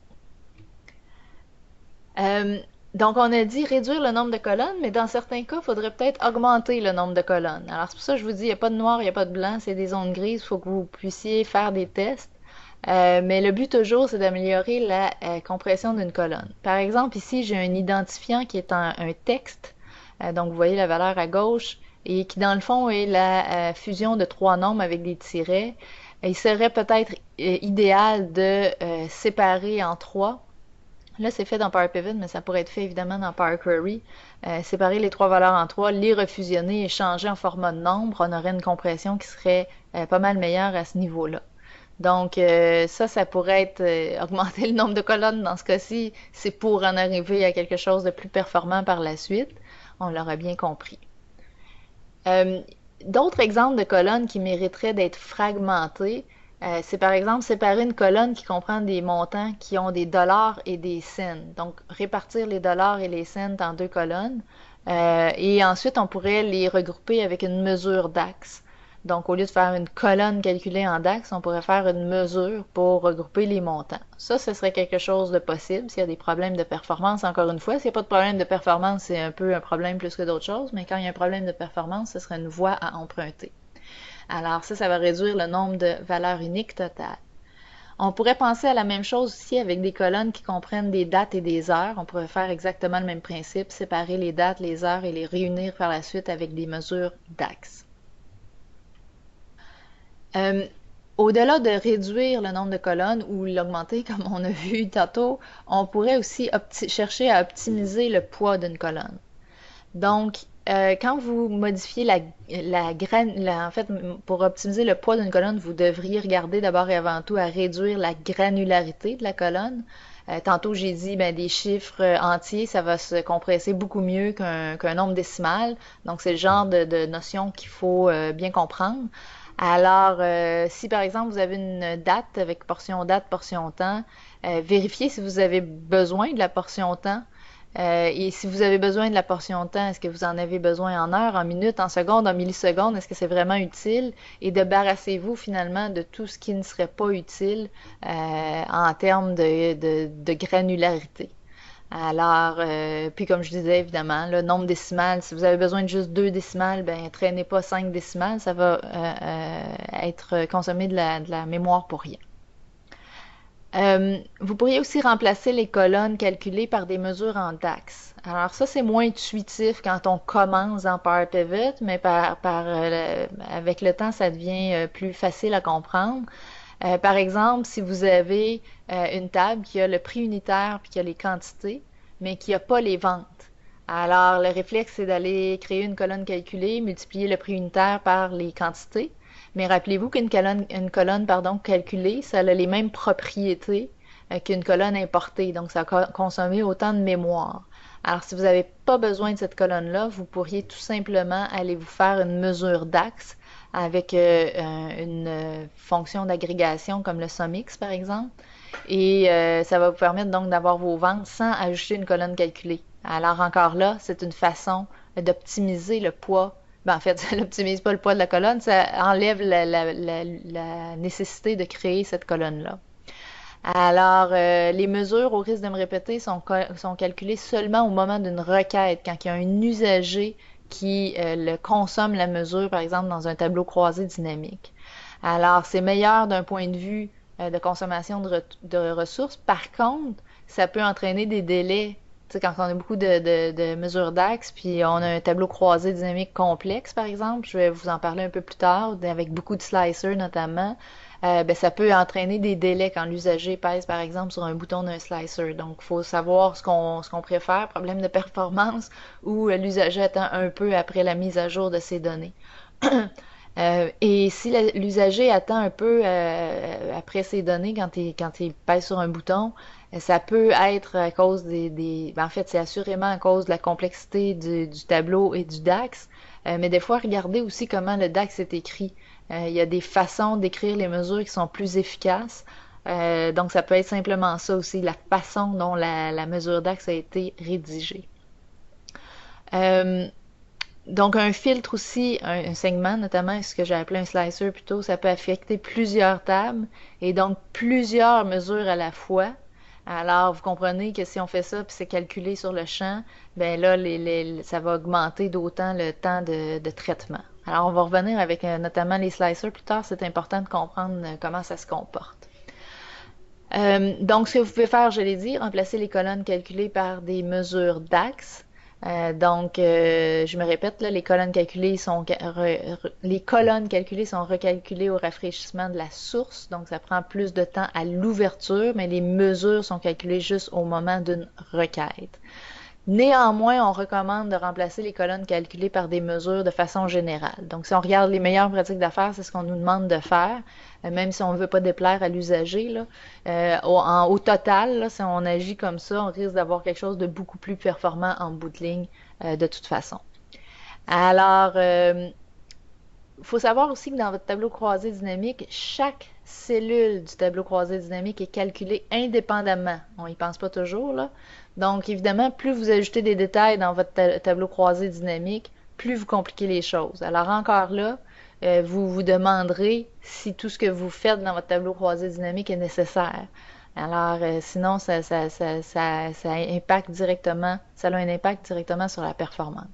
Donc, on a dit réduire le nombre de colonnes, mais dans certains cas, il faudrait peut-être augmenter le nombre de colonnes. Alors, c'est pour ça que je vous dis, il n'y a pas de noir, il n'y a pas de blanc, c'est des zones grises, il faut que vous puissiez faire des tests. Mais le but toujours, c'est d'améliorer la compression d'une colonne. Par exemple, ici, j'ai un identifiant qui est un texte. Donc, vous voyez la valeur à gauche et qui, dans le fond, est la fusion de trois nombres avec des tirets. Il serait peut-être idéal de séparer en trois. Là, c'est fait dans Power Pivot, mais ça pourrait être fait évidemment dans Power Query. Séparer les trois valeurs en trois, les refusionner et changer en format de nombre. On aurait une compression qui serait pas mal meilleure à ce niveau-là. Donc, ça pourrait être augmenter le nombre de colonnes dans ce cas-ci, c'est pour en arriver à quelque chose de plus performant par la suite. On l'aura bien compris. D'autres exemples de colonnes qui mériteraient d'être fragmentées, c'est par exemple séparer une colonne qui comprend des montants qui ont des dollars et des cents. Donc, répartir les dollars et les cents en deux colonnes. Et ensuite, on pourrait les regrouper avec une mesure d'axe. Donc, au lieu de faire une colonne calculée en DAX, on pourrait faire une mesure pour regrouper les montants. Ça, ce serait quelque chose de possible s'il y a des problèmes de performance. Encore une fois, s'il n'y a pas de problème de performance, c'est un peu un problème plus que d'autres choses, mais quand il y a un problème de performance, ce serait une voie à emprunter. Alors ça va réduire le nombre de valeurs uniques totales. On pourrait penser à la même chose aussi avec des colonnes qui comprennent des dates et des heures. On pourrait faire exactement le même principe, séparer les dates, les heures et les réunir par la suite avec des mesures DAX. Au-delà de réduire le nombre de colonnes ou l'augmenter, comme on a vu tantôt, on pourrait aussi chercher à optimiser le poids d'une colonne. Donc, quand vous modifiez en fait, pour optimiser le poids d'une colonne, vous devriez regarder d'abord et avant tout à réduire la granularité de la colonne. Tantôt, j'ai dit, ben, des chiffres entiers, ça va se compresser beaucoup mieux qu'un nombre décimal. Donc, c'est le genre de notion qu'il faut bien comprendre. Alors, si par exemple vous avez une date avec portion date, portion temps, vérifiez si vous avez besoin de la portion temps. Et si vous avez besoin de la portion temps, est-ce que vous en avez besoin en heures, en minutes, en secondes, en millisecondes? Est-ce que c'est vraiment utile? Et débarrassez-vous finalement de tout ce qui ne serait pas utile en termes de granularité. Alors, puis comme je disais, évidemment, le nombre décimal, si vous avez besoin de juste 2 décimales, ben traînez pas 5 décimales, ça va être consommé de la mémoire pour rien. Vous pourriez aussi remplacer les colonnes calculées par des mesures en DAX. Alors ça, c'est moins intuitif quand on commence en Power Pivot, mais avec le temps, ça devient plus facile à comprendre. Par exemple, si vous avez une table qui a le prix unitaire puis qui a les quantités, mais qui n'a pas les ventes. Alors, le réflexe, c'est d'aller créer une colonne calculée, multiplier le prix unitaire par les quantités. Mais rappelez-vous qu'une colonne, pardon, calculée, ça a les mêmes propriétés qu'une colonne importée. Donc, ça va consommer autant de mémoire. Alors, si vous n'avez pas besoin de cette colonne-là, vous pourriez tout simplement aller vous faire une mesure d'axe avec une fonction d'agrégation comme le SUMX, par exemple. Et ça va vous permettre donc d'avoir vos ventes sans ajouter une colonne calculée. Alors encore là, c'est une façon d'optimiser le poids. Ben, en fait, ça n'optimise pas le poids de la colonne, ça enlève la nécessité de créer cette colonne-là. Alors, les mesures, au risque de me répéter, sont calculées seulement au moment d'une requête, quand il y a un usager qui consomme la mesure, par exemple, dans un tableau croisé dynamique. Alors, c'est meilleur d'un point de vue de consommation de ressources. Par contre, ça peut entraîner des délais. Tu sais, quand on a beaucoup de mesures d'axe, puis on a un tableau croisé dynamique complexe, par exemple, je vais vous en parler un peu plus tard, avec beaucoup de slicers notamment, ben, ça peut entraîner des délais quand l'usager pèse, par exemple, sur un bouton d'un slicer. Donc, il faut savoir ce qu'on préfère, problème de performance, ou l'usager attend un peu après la mise à jour de ses données. Et si l'usager attend un peu après ses données quand il pèse sur un bouton, ça peut être à cause en fait, c'est assurément à cause de la complexité du tableau et du DAX. Mais des fois, regardez aussi comment le DAX est écrit. Il y a des façons d'écrire les mesures qui sont plus efficaces. Donc, ça peut être simplement ça aussi, la façon dont la mesure DAX a été rédigée. Euh, donc, un filtre aussi, un segment, notamment ce que j'ai appelé un slicer plutôt, ça peut affecter plusieurs tables et donc plusieurs mesures à la fois. Alors, vous comprenez que si on fait ça puis c'est calculé sur le champ, ben là, ça va augmenter d'autant le temps de traitement. Alors, on va revenir avec notamment les slicers plus tard. C'est important de comprendre comment ça se comporte. Donc, ce que vous pouvez faire, je l'ai dit, remplacer les colonnes calculées par des mesures d'axe. Donc, je me répète, là, les colonnes calculées sont recalculées au rafraîchissement de la source. Donc, ça prend plus de temps à l'ouverture, mais les mesures sont calculées juste au moment d'une requête. Néanmoins, on recommande de remplacer les colonnes calculées par des mesures de façon générale. Donc, si on regarde les meilleures pratiques d'affaires, c'est ce qu'on nous demande de faire, même si on ne veut pas déplaire à l'usager, là. Au total, là, si on agit comme ça, on risque d'avoir quelque chose de beaucoup plus performant en bout de ligne, de toute façon. Alors, il faut savoir aussi que dans votre tableau croisé dynamique, chaque cellule du tableau croisé dynamique est calculée indépendamment. On n'y pense pas toujours, là. Donc, évidemment, plus vous ajoutez des détails dans votre tableau croisé dynamique, plus vous compliquez les choses. Alors, encore là, vous vous demanderez si tout ce que vous faites dans votre tableau croisé dynamique est nécessaire. Alors, sinon, ça impacte directement, ça a un impact directement sur la performance.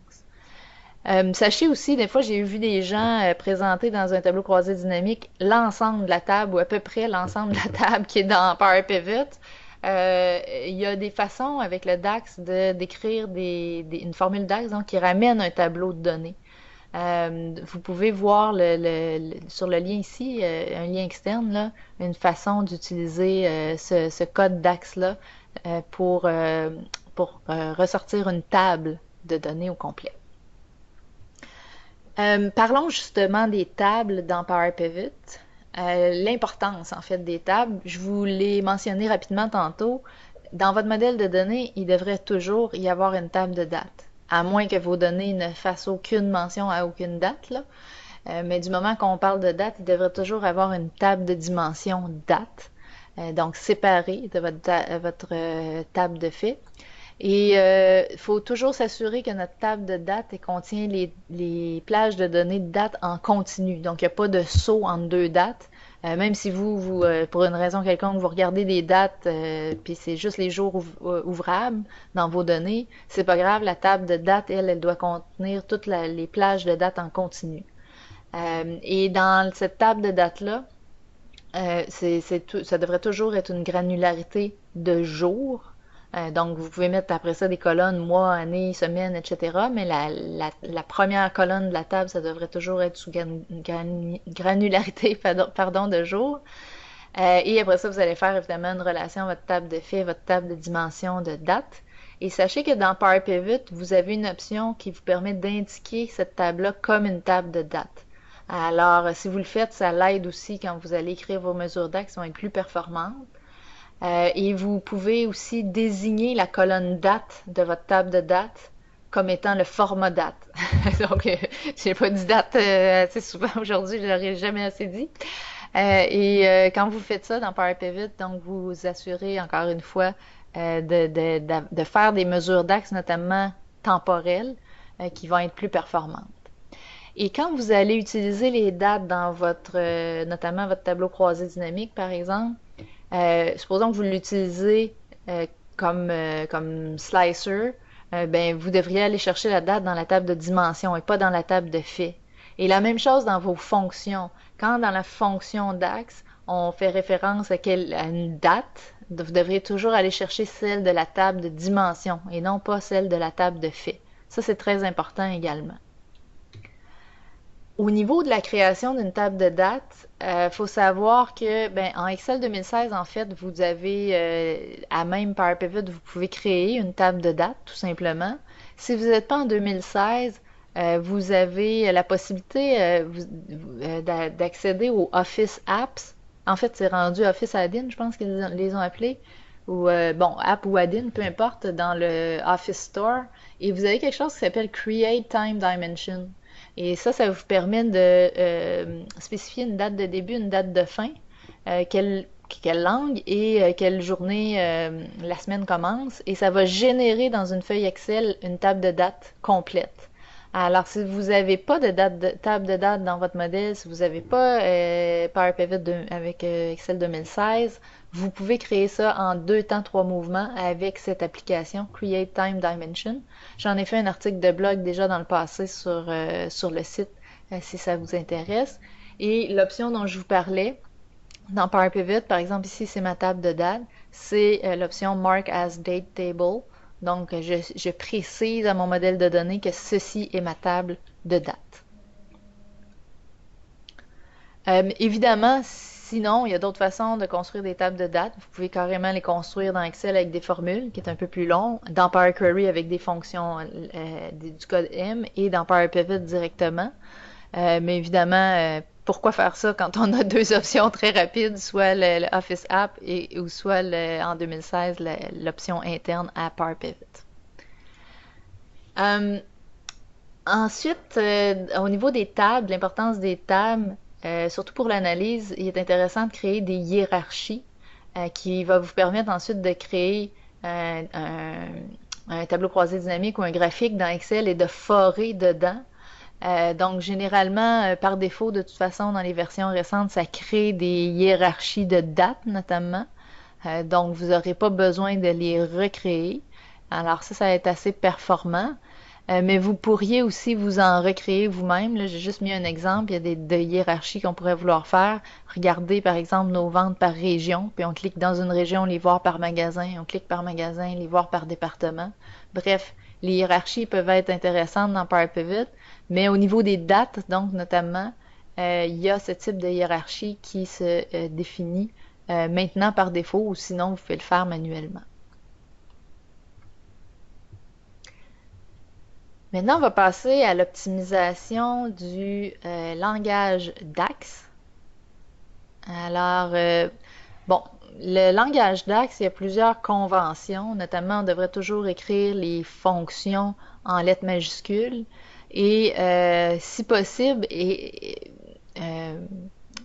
Sachez aussi, des fois, j'ai vu des gens présenter dans un tableau croisé dynamique l'ensemble de la table ou à peu près l'ensemble de la table qui est dans Power Pivot. Il y a des façons avec le DAX d'écrire une formule DAX donc, qui ramène un tableau de données. Vous pouvez voir sur le lien ici, un lien externe, là, une façon d'utiliser ce code DAX-là pour ressortir une table de données au complet. Parlons justement des tables dans Power Pivot. L'importance en fait des tables, je vous l'ai mentionné rapidement tantôt. Dans votre modèle de données, il devrait toujours y avoir une table de date, à moins que vos données ne fassent aucune mention à aucune date, là. Mais du moment qu'on parle de date, il devrait toujours avoir une table de dimension date, donc séparée de votre table de fait. Et il faut toujours s'assurer que notre table de date contient les plages de données de date en continu. Donc, il n'y a pas de saut entre deux dates. Même si pour une raison quelconque, vous regardez des dates, puis c'est juste les jours ouvrables dans vos données, c'est pas grave, la table de date, elle doit contenir toutes les plages de dates en continu. Et dans cette table de dates-là, ça devrait toujours être une granularité de jours. Donc, vous pouvez mettre après ça des colonnes mois, année, semaine, etc. Mais la première colonne de la table, ça devrait toujours être sous granularité pardon, de jours. Et après ça, vous allez faire évidemment une relation à votre table de faits, votre table de dimension de date. Et sachez que dans Power Pivot, vous avez une option qui vous permet d'indiquer cette table-là comme une table de date. Alors, si vous le faites, ça l'aide aussi quand vous allez écrire vos mesures d'actes, qui vont être plus performantes. Et vous pouvez aussi désigner la colonne date de votre table de date comme étant le format date. Donc, j'ai pas dit date assez souvent aujourd'hui, je l'aurais jamais assez dit. Quand vous faites ça dans Power Pivot, donc vous vous assurez encore une fois de faire des mesures d'axe, notamment temporelles, qui vont être plus performantes. Et quand vous allez utiliser les dates dans notamment votre tableau croisé dynamique, par exemple, supposons que vous l'utilisez comme slicer, ben, vous devriez aller chercher la date dans la table de dimension et pas dans la table de fait. Et la même chose dans vos fonctions. Quand dans la fonction d'axe, on fait référence à une date, vous devriez toujours aller chercher celle de la table de dimension et non pas celle de la table de fait. Ça, c'est très important également. Au niveau de la création d'une table de date, faut savoir que en Excel 2016, en fait, vous avez à même Power Pivot, vous pouvez créer une table de date, tout simplement. Si vous n'êtes pas en 2016, vous avez la possibilité d'accéder aux Office Apps. En fait, c'est rendu Office Add-in, je pense qu'ils les ont appelés. Ou bon, app ou add-in, peu importe, dans le Office Store. Et vous avez quelque chose qui s'appelle Create Time Dimension. Et ça vous permet de spécifier une date de début, une date de fin, quelle langue et quelle journée la semaine commence. Et ça va générer dans une feuille Excel une table de date complète. Alors, si vous n'avez pas de table de date dans votre modèle, si vous n'avez pas Power Pivot avec Excel 2016, vous pouvez créer ça en 2 temps, 3 mouvements avec cette application Create Time Dimension. J'en ai fait un article de blog déjà dans le passé sur le site si ça vous intéresse. Et l'option dont je vous parlais dans Power Pivot, par exemple ici c'est ma table de date, c'est l'option Mark as Date Table. Donc, je précise à mon modèle de données que ceci est ma table de date. Évidemment, sinon, il y a d'autres façons de construire des tables de date. Vous pouvez carrément les construire dans Excel avec des formules, qui est un peu plus long, dans Power Query avec des fonctions du code M et dans Power Pivot directement. Mais évidemment, pourquoi faire ça quand on a 2 options très rapides, soit le Office App ou soit en 2016 l'option interne à Power Pivot. Ensuite, au niveau des tables, l'importance des tables, surtout pour l'analyse, il est intéressant de créer des hiérarchies qui va vous permettre ensuite de créer un tableau croisé dynamique ou un graphique dans Excel et de forer dedans. Donc, généralement, par défaut, de toute façon, dans les versions récentes, ça crée des hiérarchies de dates, notamment. Donc, vous n'aurez pas besoin de les recréer. Alors, ça va être assez performant. Mais vous pourriez aussi vous en recréer vous-même. Là, j'ai juste mis un exemple. Il y a des hiérarchies qu'on pourrait vouloir faire. Regardez, par exemple, nos ventes par région. Puis on clique dans une région, les voir par magasin. On clique par magasin, les voir par département. Bref, les hiérarchies peuvent être intéressantes dans Power Pivot. Mais au niveau des dates, donc notamment, il y a ce type de hiérarchie qui se définit maintenant par défaut ou sinon vous pouvez le faire manuellement. Maintenant, on va passer à l'optimisation du langage DAX. Alors, bon, le langage DAX, il y a plusieurs conventions. Notamment, on devrait toujours écrire les fonctions en lettres majuscules et, si possible,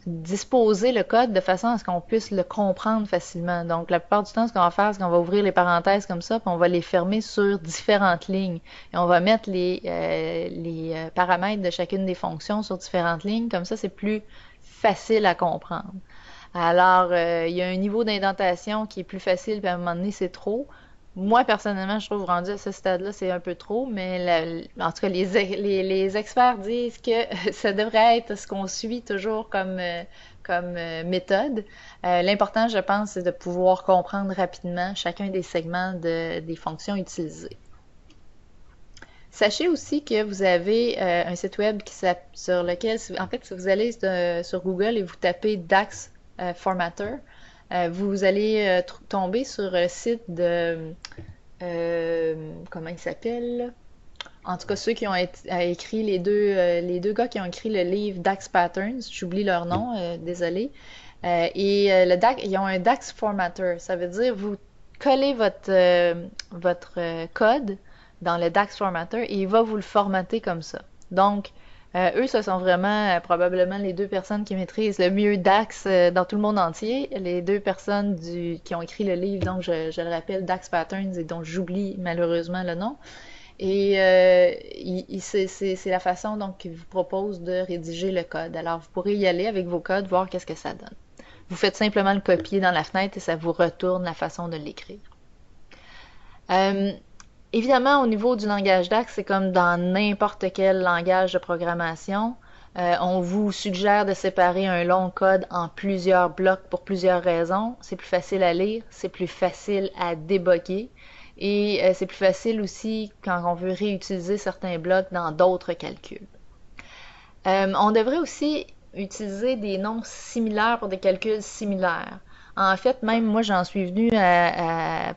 disposer le code de façon à ce qu'on puisse le comprendre facilement. Donc, la plupart du temps, ce qu'on va faire, c'est qu'on va ouvrir les parenthèses comme ça, puis on va les fermer sur différentes lignes. Et on va mettre les paramètres de chacune des fonctions sur différentes lignes. Comme ça, c'est plus facile à comprendre. Alors, il y a un niveau d'indentation qui est plus facile, puis à un moment donné, c'est trop. Moi, personnellement, je trouve rendu à ce stade-là, c'est un peu trop, mais en tout cas, les experts disent que ça devrait être ce qu'on suit toujours comme méthode. L'important, je pense, c'est de pouvoir comprendre rapidement chacun des segments des fonctions utilisées. Sachez aussi que vous avez un site web sur lequel, en fait, si vous allez sur Google et vous tapez DAX Formatter, vous allez tomber sur le site de, comment il s'appelle? En tout cas, ceux qui ont écrit les deux gars qui ont écrit le livre DAX Patterns, j'oublie leur nom, désolé. Le DAX, ils ont un DAX Formatter. Ça veut dire vous collez votre code dans le DAX Formatter et il va vous le formater comme ça. Donc, eux, ce sont vraiment probablement les deux personnes qui maîtrisent le mieux DAX dans tout le monde entier. Les deux personnes qui ont écrit le livre, donc je le rappelle, DAX Patterns, et dont j'oublie malheureusement le nom. Et c'est la façon donc qu'ils vous proposent de rédiger le code. Alors, vous pourrez y aller avec vos codes, voir qu'est-ce que ça donne. Vous faites simplement le copier dans la fenêtre et ça vous retourne la façon de l'écrire. Euh, Évidemment, au niveau du langage DAX, c'est comme dans n'importe quel langage de programmation. On vous suggère de séparer un long code en plusieurs blocs pour plusieurs raisons. C'est plus facile à lire, c'est plus facile à débugger et c'est plus facile aussi quand on veut réutiliser certains blocs dans d'autres calculs. On devrait aussi utiliser des noms similaires pour des calculs similaires. En fait, même moi, j'en suis venue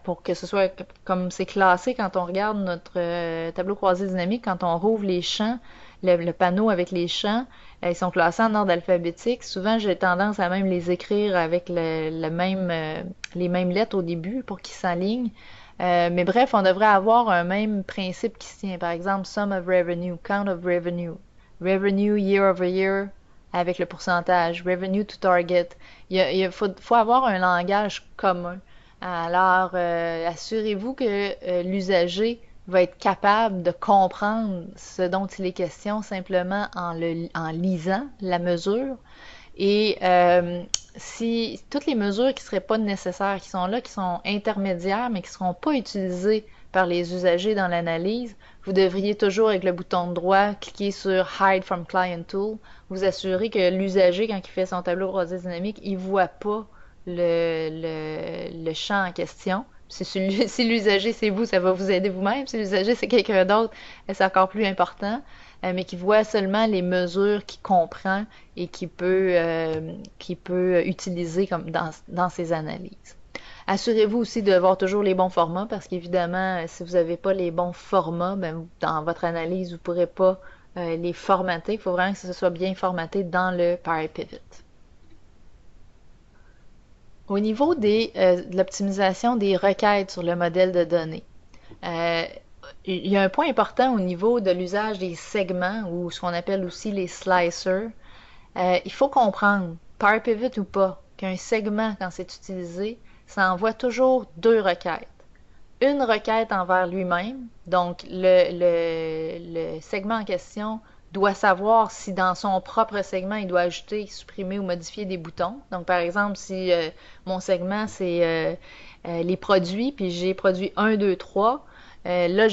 pour que ce soit comme c'est classé quand on regarde notre tableau croisé dynamique, quand on rouvre les champs, le panneau avec les champs, ils sont classés en ordre alphabétique. Souvent, j'ai tendance à même les écrire avec les mêmes lettres au début pour qu'ils s'alignent. Mais bref, on devrait avoir un même principe qui se tient. Par exemple, sum of revenue, count of revenue, revenue year over year avec le pourcentage, revenue to target. Il faut avoir un langage commun. Alors, assurez-vous que l'usager va être capable de comprendre ce dont il est question simplement en lisant la mesure. Et si toutes les mesures qui ne seraient pas nécessaires, qui sont là, qui sont intermédiaires, mais qui ne seront pas utilisées par les usagers dans l'analyse, vous devriez toujours, avec le bouton droit, cliquer sur Hide from Client Tool, vous assurer que l'usager, quand il fait son tableau croisé dynamique, il ne voit pas le champ en question. Si l'usager c'est vous, ça va vous aider vous-même. Si l'usager c'est quelqu'un d'autre, c'est encore plus important. Mais qui voit seulement les mesures qu'il comprend et qu'il peut utiliser comme dans ses analyses. Assurez-vous aussi d'avoir toujours les bons formats parce qu'évidemment, si vous n'avez pas les bons formats, ben, dans votre analyse, vous ne pourrez pas les formater. Il faut vraiment que ce soit bien formaté dans le Power Pivot. Au niveau de l'optimisation des requêtes sur le modèle de données, euh, il y a un point important au niveau de l'usage des segments ou ce qu'on appelle aussi les slicers. Il faut comprendre, Power Pivot ou pas, qu'un segment, quand c'est utilisé, ça envoie toujours deux requêtes. Une requête envers lui-même, donc le segment en question doit savoir si dans son propre segment, il doit ajouter, supprimer ou modifier des boutons. Donc, par exemple, si mon segment, c'est les produits, puis j'ai produit 1, 2, 3, là,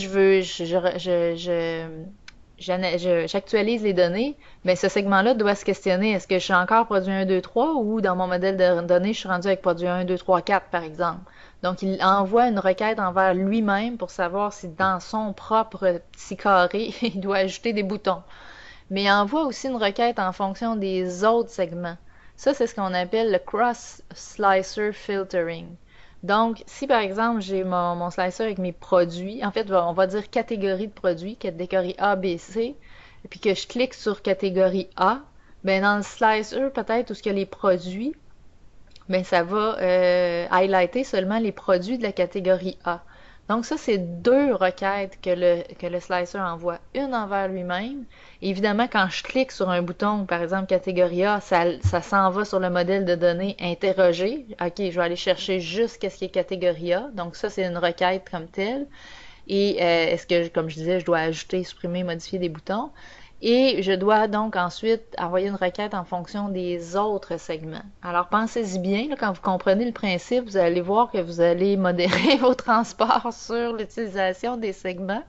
j'actualise les données, mais ce segment-là doit se questionner, est-ce que je suis encore produit 1, 2, 3 ou dans mon modèle de données, je suis rendu avec produit 1, 2, 3, 4, par exemple. Donc, il envoie une requête envers lui-même pour savoir si dans son propre petit carré, il doit ajouter des boutons. Mais il envoie aussi une requête en fonction des autres segments. Ça, c'est ce qu'on appelle le cross-slicer filtering. Donc, si par exemple, j'ai mon slicer avec mes produits, en fait, on va dire catégorie de produits, catégorie A, B, C, et puis que je clique sur catégorie A, ben dans le slicer, peut-être où il y a les produits, ben ça va highlighter seulement les produits de la catégorie A. Donc ça, c'est deux requêtes que le slicer envoie. Une envers lui-même. Évidemment, quand je clique sur un bouton, par exemple catégorie A, ça s'en va sur le modèle de données interrogé. OK, je vais aller chercher juste qu'est-ce qui est catégorie A. Donc ça, c'est une requête comme telle. Et est-ce que, comme je disais, je dois ajouter, supprimer, modifier des boutons. Et je dois donc ensuite envoyer une requête en fonction des autres segments. Alors pensez-y bien, là, quand vous comprenez le principe, vous allez voir que vous allez modérer vos transports sur l'utilisation des segments.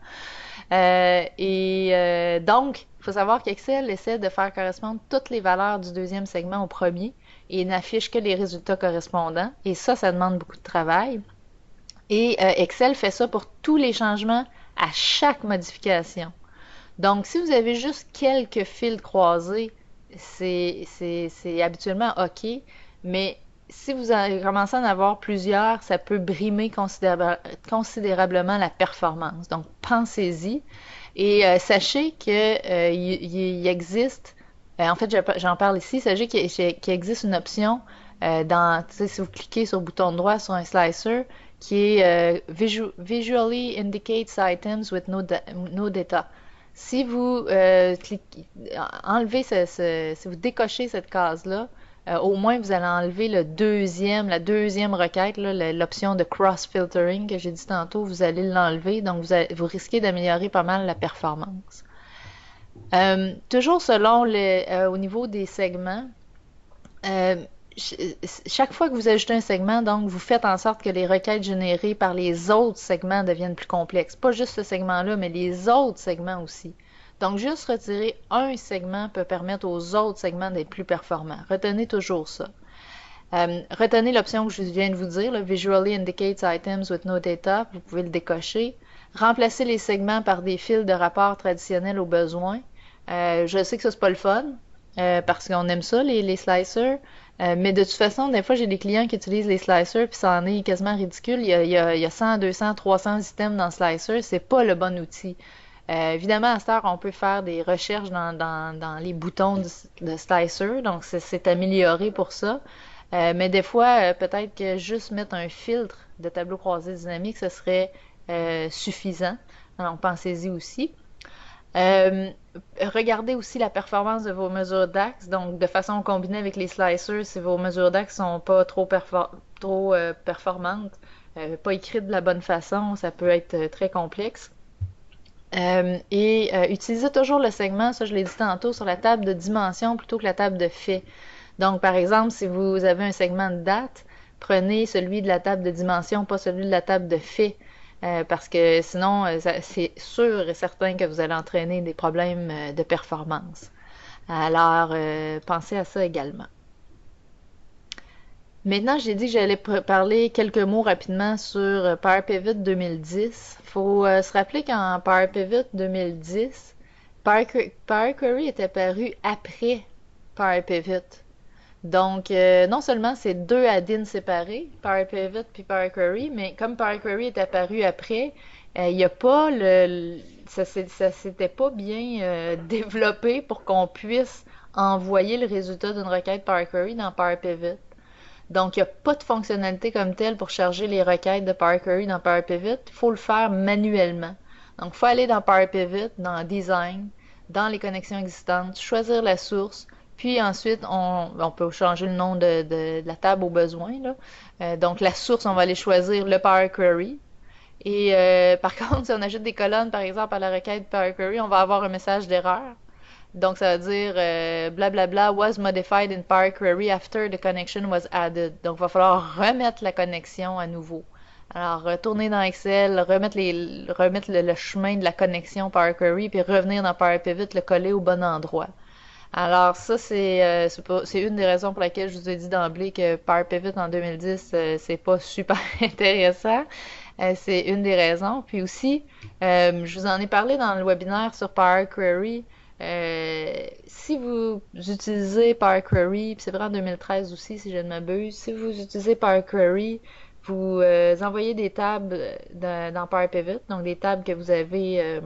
Donc, il faut savoir qu'Excel essaie de faire correspondre toutes les valeurs du deuxième segment au premier et n'affiche que les résultats correspondants. Et ça demande beaucoup de travail. Et Excel fait ça pour tous les changements à chaque modification. Donc, si vous avez juste quelques fils croisés, c'est habituellement OK, mais si vous commencez à en avoir plusieurs, ça peut brimer considérablement la performance. Donc, pensez-y et sachez que il existe, en fait, j'en parle ici, sachez qu'il existe une option si vous cliquez sur le bouton droit sur un slicer, qui est Visually indicates items with no data. Si vous enlevez si vous décochez cette case-là, au moins vous allez enlever la deuxième requête, l'option de cross-filtering que j'ai dit tantôt, vous allez l'enlever, donc vous risquez d'améliorer pas mal la performance. Toujours au niveau des segments, euh, chaque fois que vous ajoutez un segment, donc, vous faites en sorte que les requêtes générées par les autres segments deviennent plus complexes. Pas juste ce segment-là, mais les autres segments aussi. Donc, juste retirer un segment peut permettre aux autres segments d'être plus performants. Retenez toujours ça. Retenez l'option que je viens de vous dire, le Visually indicates items with no data. Vous pouvez le décocher. Remplacez les segments par des fils de rapport traditionnels au besoin. Je sais que ça, c'est pas le fun, parce qu'on aime ça, les slicers. Mais de toute façon, des fois, j'ai des clients qui utilisent les slicers, puis ça en est quasiment ridicule. Il y a 100, 200, 300 items dans le slicer. C'est pas le bon outil. Évidemment, à cette heure, on peut faire des recherches dans les boutons de slicer, donc c'est amélioré pour ça. Mais des fois, peut-être que juste mettre un filtre de tableau croisé dynamique, ce serait suffisant. Donc, pensez-y aussi. Euh, Regardez aussi la performance de vos mesures d'axe. Donc, de façon combinée avec les slicers, si vos mesures d'axe sont pas trop performantes, pas écrites de la bonne façon, ça peut être très complexe. Utilisez toujours le segment, ça je l'ai dit tantôt, sur la table de dimension plutôt que la table de fait. Donc, par exemple, si vous avez un segment de date, prenez celui de la table de dimension, pas celui de la table de fait. Parce que sinon, c'est sûr et certain que vous allez entraîner des problèmes de performance. Alors, pensez à ça également. Maintenant, j'ai dit que j'allais parler quelques mots rapidement sur Power Pivot 2010. Il faut se rappeler qu'en Power Pivot 2010, Power Query est apparu après Power Pivot. Donc, non seulement c'est deux add-ins séparés, Power Pivot puis Power Query, mais comme Power Query est apparu après, il y a pas ça s'était pas bien développé pour qu'on puisse envoyer le résultat d'une requête Power Query dans Power Pivot. Donc, il n'y a pas de fonctionnalité comme telle pour charger les requêtes de Power Query dans Power Pivot. Il faut le faire manuellement. Donc, il faut aller dans Power Pivot, dans Design, dans les connexions existantes, choisir la source, puis ensuite, on peut changer le nom de la table au besoin, là. Donc, la source, on va aller choisir le Power Query. Et par contre, si on ajoute des colonnes, par exemple, à la requête Power Query, on va avoir un message d'erreur. Donc, ça veut dire blablabla was modified in Power Query after the connection was added. Donc, il va falloir remettre la connexion à nouveau. Alors, retourner dans Excel, remettre le chemin de la connexion Power Query, puis revenir dans Power Pivot, le coller au bon endroit. Alors, ça, c'est une des raisons pour laquelle je vous ai dit d'emblée que Power Pivot en 2010, c'est pas super intéressant. C'est une des raisons. Puis aussi, je vous en ai parlé dans le webinaire sur Power Query. Si vous utilisez Power Query, puis c'est vrai en 2013 aussi, si je ne m'abuse, si vous utilisez Power Query, vous envoyez des tables dans Power Pivot, donc des tables que vous avez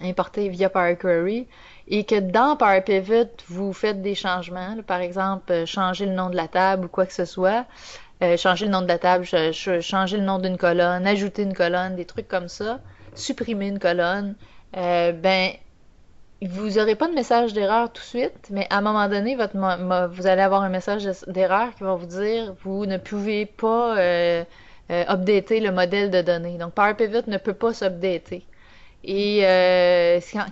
importées via Power Query, et que dans Power Pivot, vous faites des changements, par exemple, changer le nom de la table ou quoi que ce soit, changer le nom de la table, changer le nom d'une colonne, ajouter une colonne, des trucs comme ça, supprimer une colonne, ben vous n'aurez pas de message d'erreur tout de suite, mais à un moment donné, vous allez avoir un message d'erreur qui va vous dire vous ne pouvez pas updater le modèle de données. Donc, Power Pivot ne peut pas s'updater. Et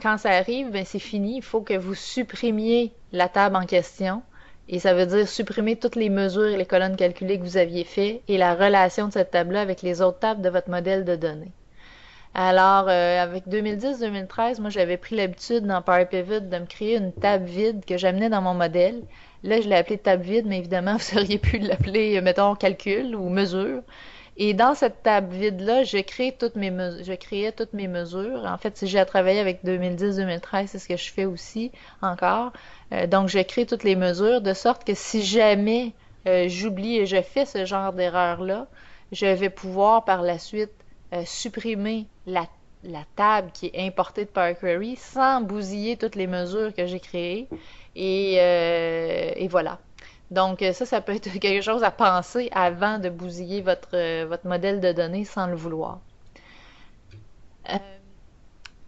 quand ça arrive, ben c'est fini. Il faut que vous supprimiez la table en question. Et ça veut dire supprimer toutes les mesures et les colonnes calculées que vous aviez fait et la relation de cette table-là avec les autres tables de votre modèle de données. Alors, avec 2010-2013, moi, j'avais pris l'habitude dans Power Pivot de me créer une table vide que j'amenais dans mon modèle. Là, je l'ai appelée table vide, mais évidemment, vous auriez pu l'appeler, mettons, calcul ou mesure. Et dans cette table vide-là, je créais toutes mes mesures. En fait, si j'ai à travailler avec 2010-2013, c'est ce que je fais aussi encore. Donc, je crée toutes les mesures de sorte que si jamais j'oublie et je fais ce genre d'erreur-là, je vais pouvoir par la suite supprimer la table qui est importée de Power Query sans bousiller toutes les mesures que j'ai créées. Et voilà. Donc, ça peut être quelque chose à penser avant de bousiller votre modèle de données sans le vouloir. Euh,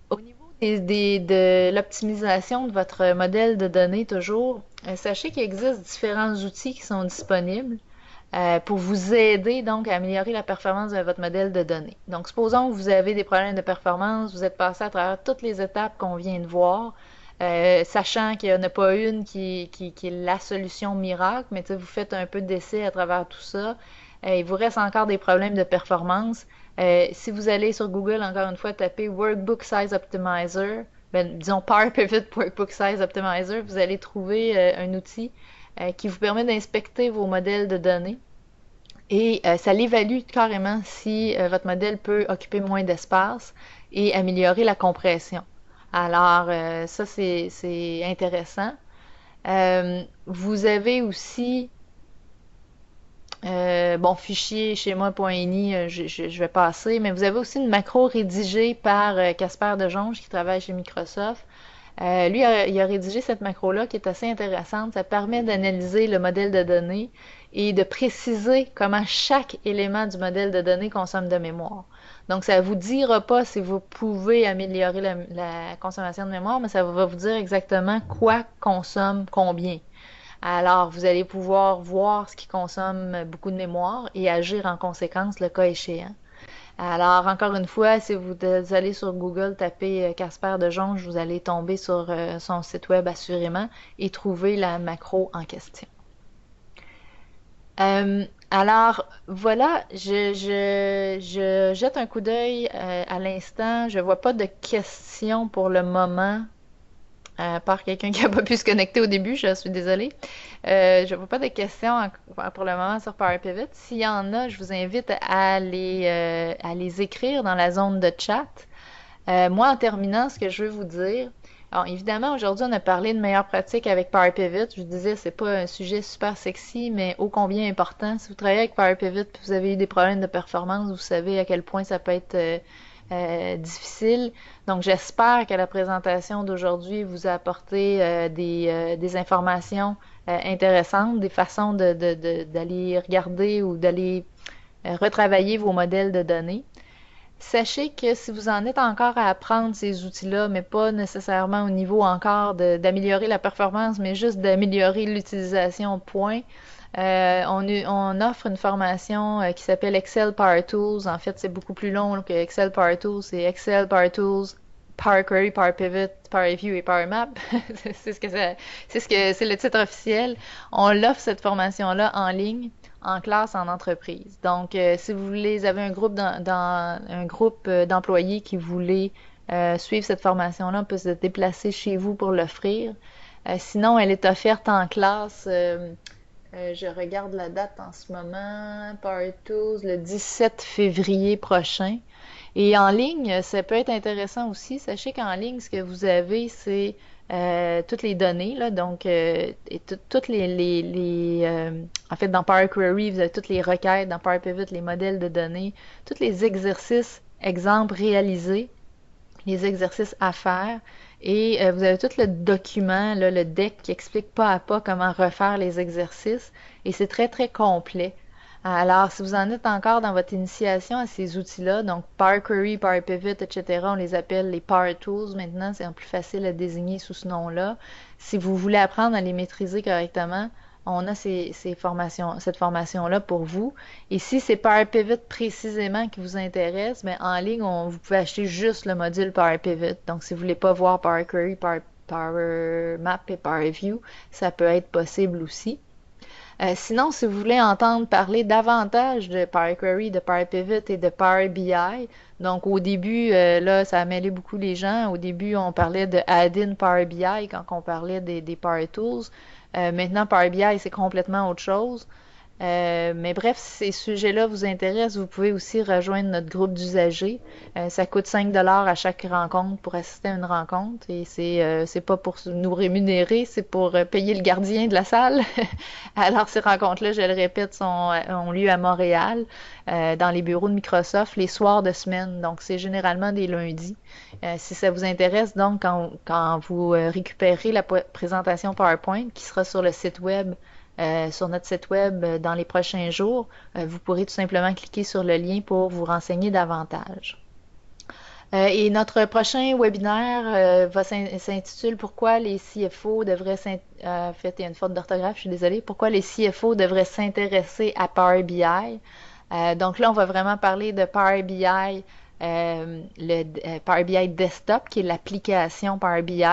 Au niveau de l'optimisation de votre modèle de données, toujours, sachez qu'il existe différents outils qui sont disponibles pour vous aider donc à améliorer la performance de votre modèle de données. Donc, supposons que vous avez des problèmes de performance, vous êtes passé à travers toutes les étapes qu'on vient de voir, sachant qu'il n'y en a pas une qui est la solution miracle, mais vous faites un peu d'essai à travers tout ça. Il vous reste encore des problèmes de performance. Si vous allez sur Google, encore une fois, tapez Workbook Size Optimizer, ben, disons Power Pivot Workbook Size Optimizer, vous allez trouver un outil qui vous permet d'inspecter vos modèles de données. Et ça l'évalue carrément si votre modèle peut occuper moins d'espace et améliorer la compression. Alors, ça, c'est intéressant. Vous avez aussi, bon, fichier chez moi.ini, je vais passer, mais vous avez aussi une macro rédigée par Casper Dejonge qui travaille chez Microsoft. Lui, il a rédigé cette macro-là qui est assez intéressante. Ça permet d'analyser le modèle de données et de préciser comment chaque élément du modèle de données consomme de mémoire. Donc, ça ne vous dira pas si vous pouvez améliorer la consommation de mémoire, mais ça va vous dire exactement quoi consomme combien. Alors, vous allez pouvoir voir ce qui consomme beaucoup de mémoire et agir en conséquence le cas échéant. Alors, encore une fois, si vous allez sur Google, tapez Casper Dejonge, vous allez tomber sur son site web assurément et trouver la macro en question. Alors, voilà, je jette un coup d'œil à l'instant. Je vois pas de questions pour le moment, par quelqu'un qui n'a pas pu se connecter au début, je suis désolée. Je vois pas de questions pour le moment sur Power Pivot. S'il y en a, je vous invite à les écrire dans la zone de chat. Moi, en terminant, ce que je veux vous dire, alors évidemment, aujourd'hui, on a parlé de meilleures pratiques avec Power Pivot. Je vous disais, c'est pas un sujet super sexy, mais ô combien important. Si vous travaillez avec Power Pivot et vous avez eu des problèmes de performance, vous savez à quel point ça peut être difficile. Donc, j'espère que la présentation d'aujourd'hui vous a apporté des informations intéressantes, des façons d'aller regarder ou d'aller retravailler vos modèles de données. Sachez que si vous en êtes encore à apprendre ces outils-là, mais pas nécessairement au niveau encore d'améliorer la performance, mais juste d'améliorer l'utilisation, point, on offre une formation qui s'appelle Excel Power Tools. En fait, c'est beaucoup plus long que Excel Power Tools. C'est Excel Power Tools, Power Query, Power Pivot, Power View et Power Map. C'est le titre officiel. On l'offre cette formation-là en ligne, en classe, en entreprise. Donc, si vous voulez, avez un groupe un groupe d'employés qui voulait suivre cette formation-là, on peut se déplacer chez vous pour l'offrir. Sinon, elle est offerte en classe. Je regarde la date en ce moment. Power Tools, le 17 février prochain. Et en ligne, ça peut être intéressant aussi. Sachez qu'en ligne, ce que vous avez, c'est toutes les données, là, donc et toutes en fait, dans Power Query, vous avez toutes les requêtes, dans Power Pivot, les modèles de données, tous les exercices, exemples réalisés, les exercices à faire. Et vous avez tout le document, là, le deck qui explique pas à pas comment refaire les exercices. Et c'est très, très complet. Alors, si vous en êtes encore dans votre initiation à ces outils-là, donc Power Query, Power Pivot, etc., on les appelle les Power Tools maintenant, c'est plus facile à désigner sous ce nom-là. Si vous voulez apprendre à les maîtriser correctement, on a cette formation-là pour vous. Et si c'est Power Pivot précisément qui vous intéresse, mais en ligne, vous pouvez acheter juste le module Power Pivot. Donc, si vous voulez pas voir Power Query, Power Map et Power View, ça peut être possible aussi. Sinon, si vous voulez entendre parler davantage de Power Query, de Power Pivot et de Power BI, donc au début, là, ça a mêlé beaucoup les gens. Au début, on parlait de add-in Power BI quand on parlait des Power Tools. Maintenant, Power BI, c'est complètement autre chose. Mais bref, si ces sujets-là vous intéressent, vous pouvez aussi rejoindre notre groupe d'usagers. Ça coûte 5 $ à chaque rencontre pour assister à une rencontre et c'est pas pour nous rémunérer, c'est pour payer le gardien de la salle. Alors ces rencontres-là, je le répète, ont lieu à Montréal, dans les bureaux de Microsoft, les soirs de semaine. Donc c'est généralement des lundis. Si ça vous intéresse, donc quand vous récupérez la présentation PowerPoint qui sera sur le site web, sur notre site web dans les prochains jours, vous pourrez tout simplement cliquer sur le lien pour vous renseigner davantage. Et notre prochain webinaire s'intitule Pourquoi les CFO devraient en fait, il y a une faute d'orthographe, je suis désolée. Pourquoi les CFO devraient s'intéresser à Power BI. Donc là, on va vraiment parler de Power BI, le Power BI Desktop, qui est l'application Power BI,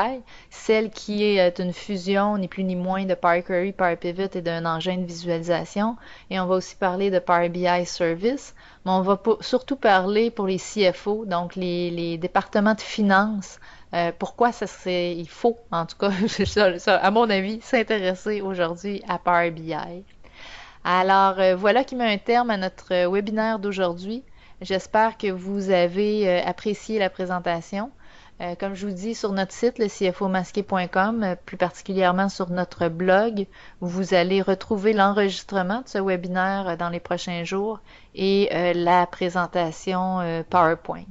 celle qui est une fusion, ni plus ni moins, de Power Query, Power Pivot et d'un engin de visualisation. Et on va aussi parler de Power BI Service, mais on va surtout parler pour les CFO, donc les départements de finances, pourquoi il faut, en tout cas, à mon avis, s'intéresser aujourd'hui à Power BI. Alors, voilà qui met un terme à notre webinaire d'aujourd'hui. J'espère que vous avez apprécié la présentation. Comme je vous dis, sur notre site, le cfomasqué.com, plus particulièrement sur notre blog, vous allez retrouver l'enregistrement de ce webinaire dans les prochains jours et la présentation PowerPoint.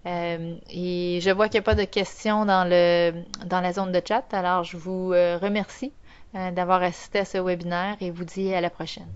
Et je vois qu'il n'y a pas de questions dans la zone de chat, alors je vous remercie d'avoir assisté à ce webinaire et vous dis à la prochaine.